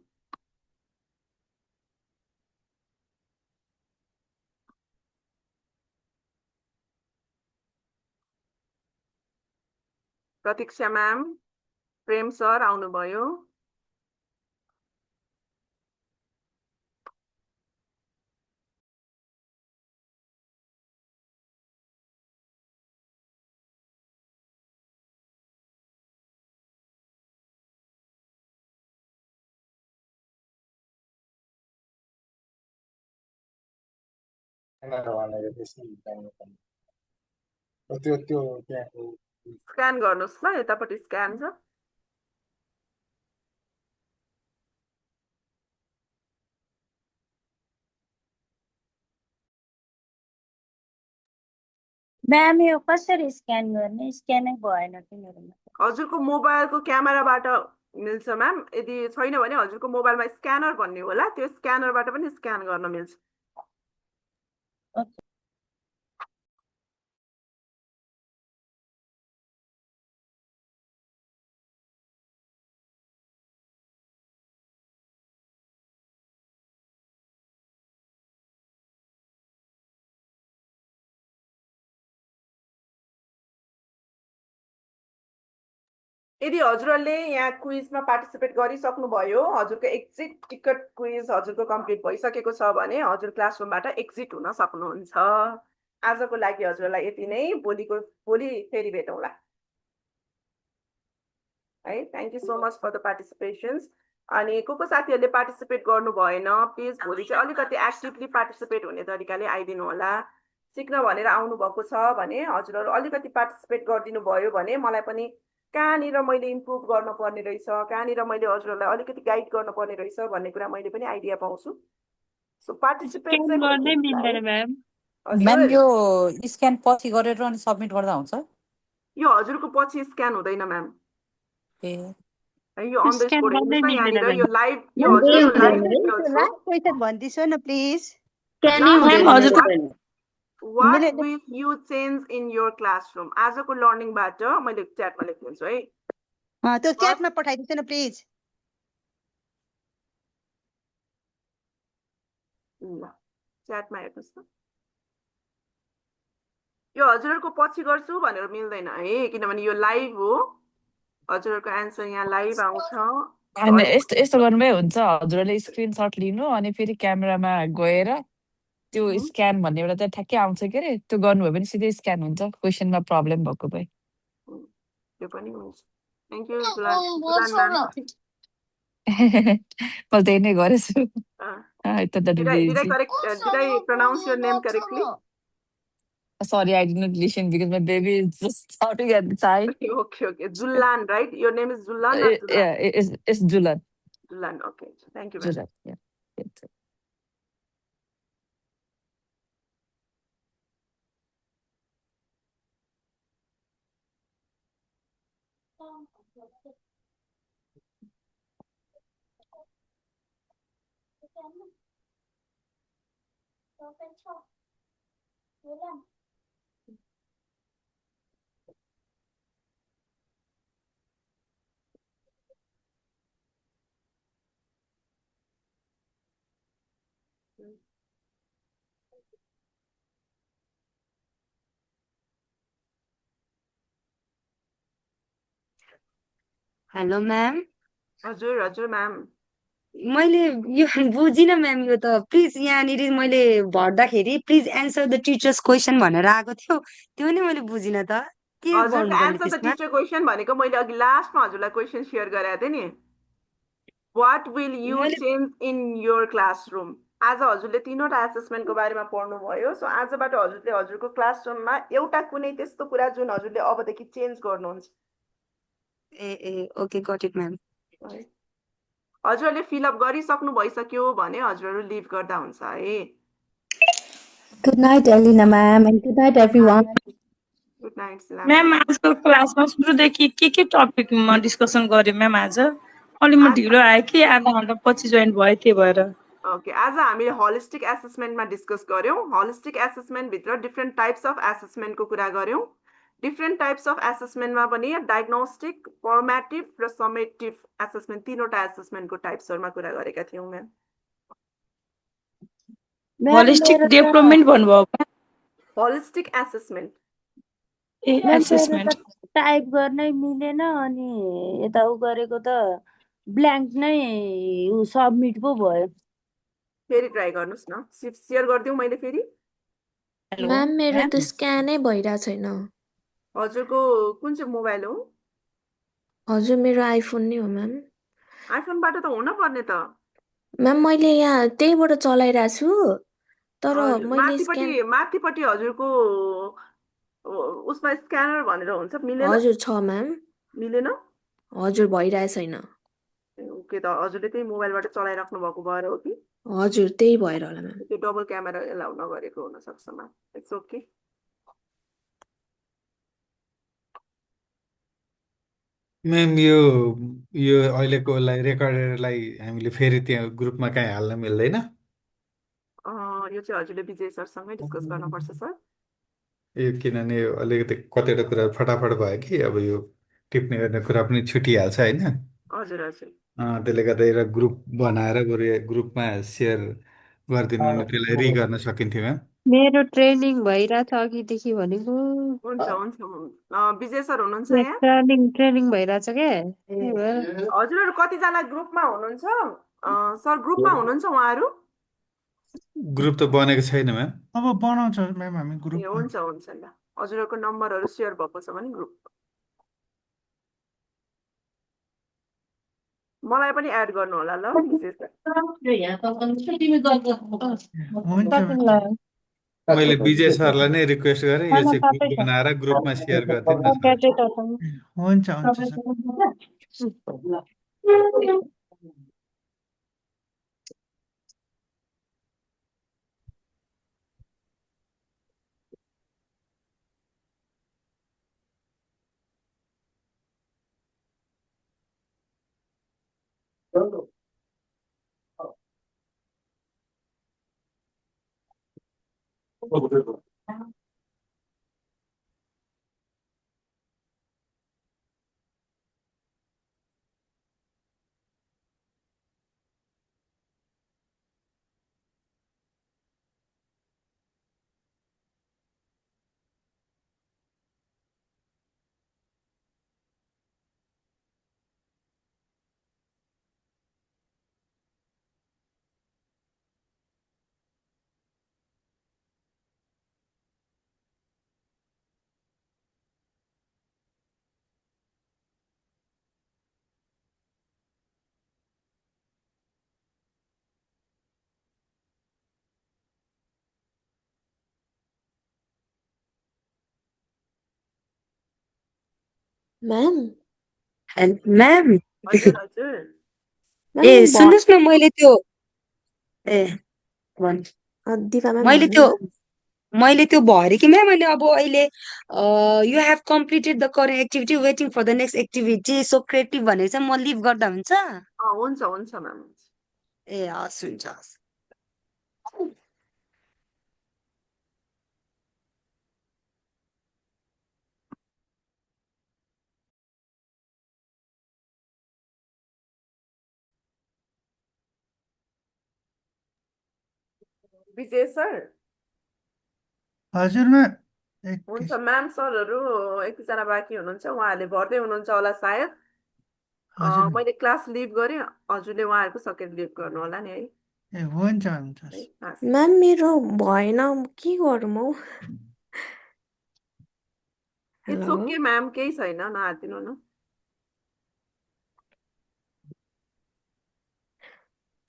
प्रतीक्षा म्याम प्रेम सर आउनुभयो स्क्यान गर्नुहोस् ल, यतापट्टि स्क्यान छ। म्याम यो कसरी स्क्यान गर्ने? स्क्यानै भएन कि मेरोमा। हजुरको मोबाइलको क्यामेराबाट मिल्छ म्याम। यदि छैन भने हजुरको मोबाइलमा स्क्यानर भन्ने होला, त्यो स्क्यानरबाट पनि स्क्यान गर्न मिल्छ। यदि हजुरहरूले यहाँ क्विजमा पार्टिसिपेट गरिसक्नुभयो, हजुरको एक्जिट टिकट क्विज हजुरको कम्प्लिट भइसकेको छ भने हजुर क्लासरुमबाट एक्जिट हुन सक्नुहुन्छ। आजको लागि हजुरलाई यति नै। भोलि फेरि भेटौँला है। Thank you so much for the participations. अनि को साथीहरूले पार्टिसिपेट गर्नु भएन, प्लिज भोलि चाहिँ अलिकति एक्टिभली पार्टिसिपेट हुने तरिकाले आइदिनु होला। सिक्न भनेर आउनु भएको छ भने हजुरहरू अलिकति पार्टिसिपेट गरिदिनु भयो भने मलाई पनि कहाँनिर मैले इम्प्रुभ गर्नुपर्ने रहेछ, कहाँनिर मैले हजुरहरूलाई अलिकति गाइड गर्नुपर्ने रहेछ भन्ने कुरा मैले पनि आइडिया पाउँछु। सो पार्टिसिपेट स्क्यान गर्नै मिल्दैन म्याम। म्याम यो स्क्यान पछि गरेर अनि सबमिट गर्दा हुन्छ? यो हजुरको पछि स्क्यान हुँदैन म्याम। ए यो अन द स्पोट हेर्नुस् न, यहाँनिर यो लाइभ, यो ए हजुरको लाइभ लास्ट क्वेसन भन्दिसो न please. What will you change in your classroom? आजको लर्निङबाट मैले च्याटमा लेख्छु है। त्यो च्याटमा पठाइदिन्छु न प्लिज। ल च्याटमा हेर्नुस् न। यो हजुरहरूको पछि गर्छु भनेर मिल्दैन है, किनभने यो लाइभ हो। हजुरहरूको एन्सर यहाँ लाइभ आउँछ। अनि यस्तो गर्नुभए हुन्छ, हजुरहरूले स्क्रिनसट लिनु अनि फेरि क्यामेरामा गएर त्यो स्क्यान भन्नेबाट चाहिँ ठ्याक्कै आउँछ के अरे, त्यो गर्नुभयो भने सिधै स्क्यान हुन्छ क्वेसनमा प्रब्लम भएको भए। त्यो पनि हुन्छ। Thank you Julan ma'am. मैले त्यही नै गरेछु। Did I pronounce your name correctly? Sorry, I didn't listen because my baby is just shouting at the side. Okay. Julan, right? Your name is Julan or Julan? Yeah, it's Julan. Julan, okay. Thank you, ma'am. Julan, yeah. Hello ma'am. हजुर ma'am. मैले यो बुझिनँ ma'am, यो त please यहाँनिर मैले भर्दाखेरि please answer the teachers question भनेर आएको थियो, त्यो नै मैले बुझिनँ त के हजुरको गर्नुपर्ने एन्सर द त्यसमा? टिचर क्वेसन भनेको मैले अघि लास्टमा हजुरलाई क्वेसन सेयर गराएको थिएँ नि। What will you change in your classroom? आज हजुरले तीनवटा एसेसमेन्टको बारेमा पढ्नुभयो। सो आजबाट हजुरले हजुरको क्लासरुममा एउटा कुनै त्यस्तो कुरा जुन हजुरले अबदेखि चेन्ज गर्नुहुन्छ। ए ओके गट इट म्याम। हजुरहरूले फिलअप गरिसक्नु भइसक्यो भने हजुरहरू लिभ गर्दा हुन्छ है। Good night, Elena ma'am, and good night, everyone. Good night सिला म्याम आजको क्लासमा सुरुदेखि के टपिकमा डिस्कसन गर्यो म्याम? आज अलि म ढिलो आएँ कि, आधा घन्टा पछि जोइन भयो, त्यही भएर। ओके, आज हामीले होलिस्टिक एसेसमेन्टमा डिस्कस गर्यौँ। होलिस्टिक एसेसमेन्ट भित्र डिफ्रेन्ट टाइप्स अफ एसेसमेन्टको कुरा गर्यौँ। डिफ्रेन्ट टाइप्स अफ एसेसमेन्टमा पनि डायग्नोस्टिक, फर्मेटिभ र समेटिभ एसेसमेन्ट, तीनवटा एसेसमेन्टको टाइप्सहरुमा कुरा गरेका थियौँ म्याम। होलिस्टिक डेभलपमेन्ट भन्नुभयो। होलिस्टिक एसेसमेन्ट टाइप गर्नै मिलेन, अनि यता उ गरेको त ब्ल्याङ्क नै सबमिट पो भयो। फेरि ट्राई गर्नुस् न, शेयर गरिदिउँ मैले फेरि। म्याम मेरो त स्क्यानै भइरा छैन। हजुरको कुन चाहिँ मोबाइल हो? हजुर मेरो आइफोन नै हो म्याम। आइफोनबाट त हुन पर्ने त। म्याम मैले यहाँ त्यहीबाट चलाइरहेको छु, तर हजुर मैले स्क्यान माथिपट्टि हजुरको उसमा स्क्यानर भनेर हुन्छ मिलेन हजुर छ म्याम मिलेन हजुर भइरहेको छैन ओके त हजुरले त्यही मोबाइलबाट चलाइराख्नु भएको भएर हो कि हजुर त्यही भएर होला म्याम त्यो डबल क्यामेरा एलाउ नगरेको हुन सक्छ म्याम इट्स ओके म्याम यो अहिलेकोलाई रेकर्डरलाई हामीले फेरि त्यहाँ ग्रुपमा कहीँ हाल्न मिल्दैन यो चाहिँ हजुरले विजय सरसँगै डिस्कस गर्नुपर्छ सर यो किनभने यो अलिकति कतिवटा कुरा फटाफट भयो कि अब यो टिप्ने गर्ने कुरा पनि छुटिहाल्छ होइन हजुर हजुर त्यसले गर्दा एउटा ग्रुप बनाएर बरु ग्रुपमा सेयर गरिदिनु भने त्यसलाई रि गर्न सकिन्थ्यो म्याम मेरो ट्रेनिङ भइरहेछ अघिदेखि भनेको हुन्छ हुन्छ विजय सर हुनुहुन्छ यहाँ ट्रेनिङ भइरहेछ क्या त्यही भएर हजुरहरू कतिजना ग्रुपमा हुनुहुन्छ सर ग्रुपमा हुनुहुन्छ उहाँहरू ग्रुप त बनेको छैन म्याम अब बनाउँछ म्याम हामी ए हुन्छ हुन्छ ल हजुरहरूको नम्बरहरू सेयर भएको छ भने ग्रुप मलाई पनि एड गर्नु होला ल विजय सर मैले विजय सरलाई नै रिक्वेस्ट गरेँ यो चाहिँ ग्रुप बनाएर ग्रुपमा सेयर गरिदिनु न हुन्छ हुन्छ म्याम म्याम हजुर हजुर ए सुन्नुहोस् न मैले त्यो ए दिपा म्याम मैले त्यो भरे कि म्याम अनि अब अहिले you have completed the current activity waiting for the next activity so creative भनेर चाहिँ म लिभ गर्दा हुन्छ हुन्छ हुन्छ म्याम ए हस् हुन्छ हस् विजय सर हजुर म्याम हुन्छ म्याम सरहरू एकजना बाँकी हुनुहुन्छ उहाँहरूले भर्दै हुनुहुन्छ होला सायद मैले क्लास लिभ गरेँ हजुरले उहाँहरूको सेकेन्ड लिभ गर्नु होला नि है ए हुन्छ हुन्छ म्याम मेरो भएन के गरौँ हौ इट्स ओके म्याम केही छैन नहातिनु न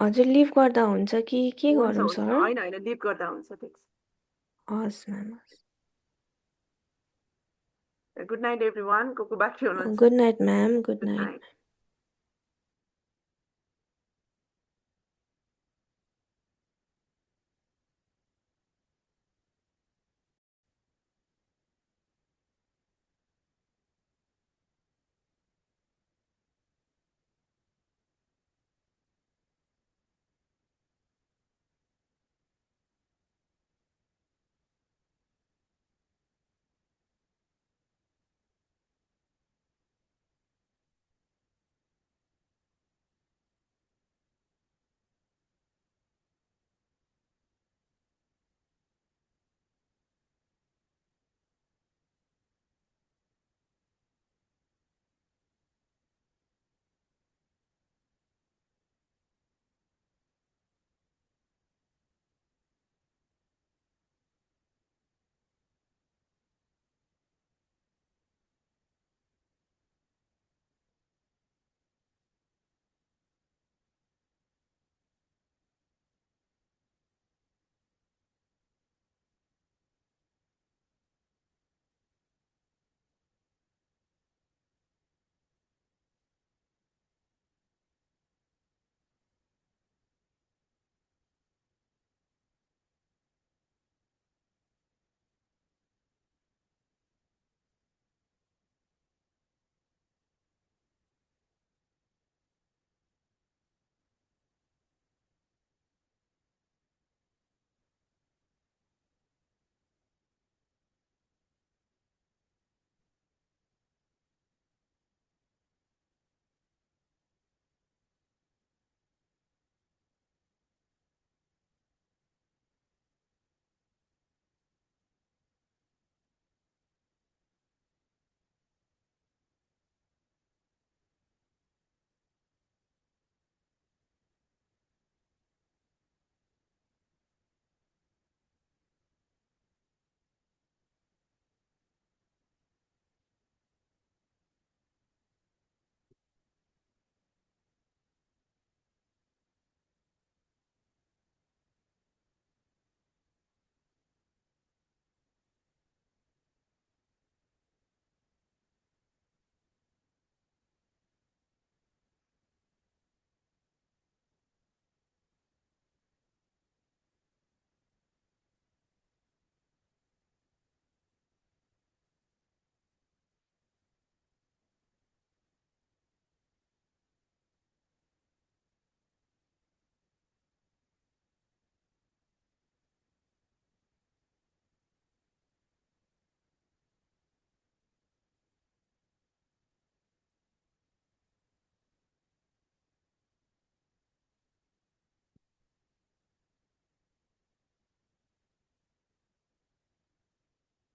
हजुर लिभ गर्दा हुन्छ कि के गरौँ सर होइन होइन लिभ गर्दा हुन्छ ठिक छ हस् म्याम गुड नाइट एभ्रिवान को बाँकी हुनुहुन्छ good night ma'am good night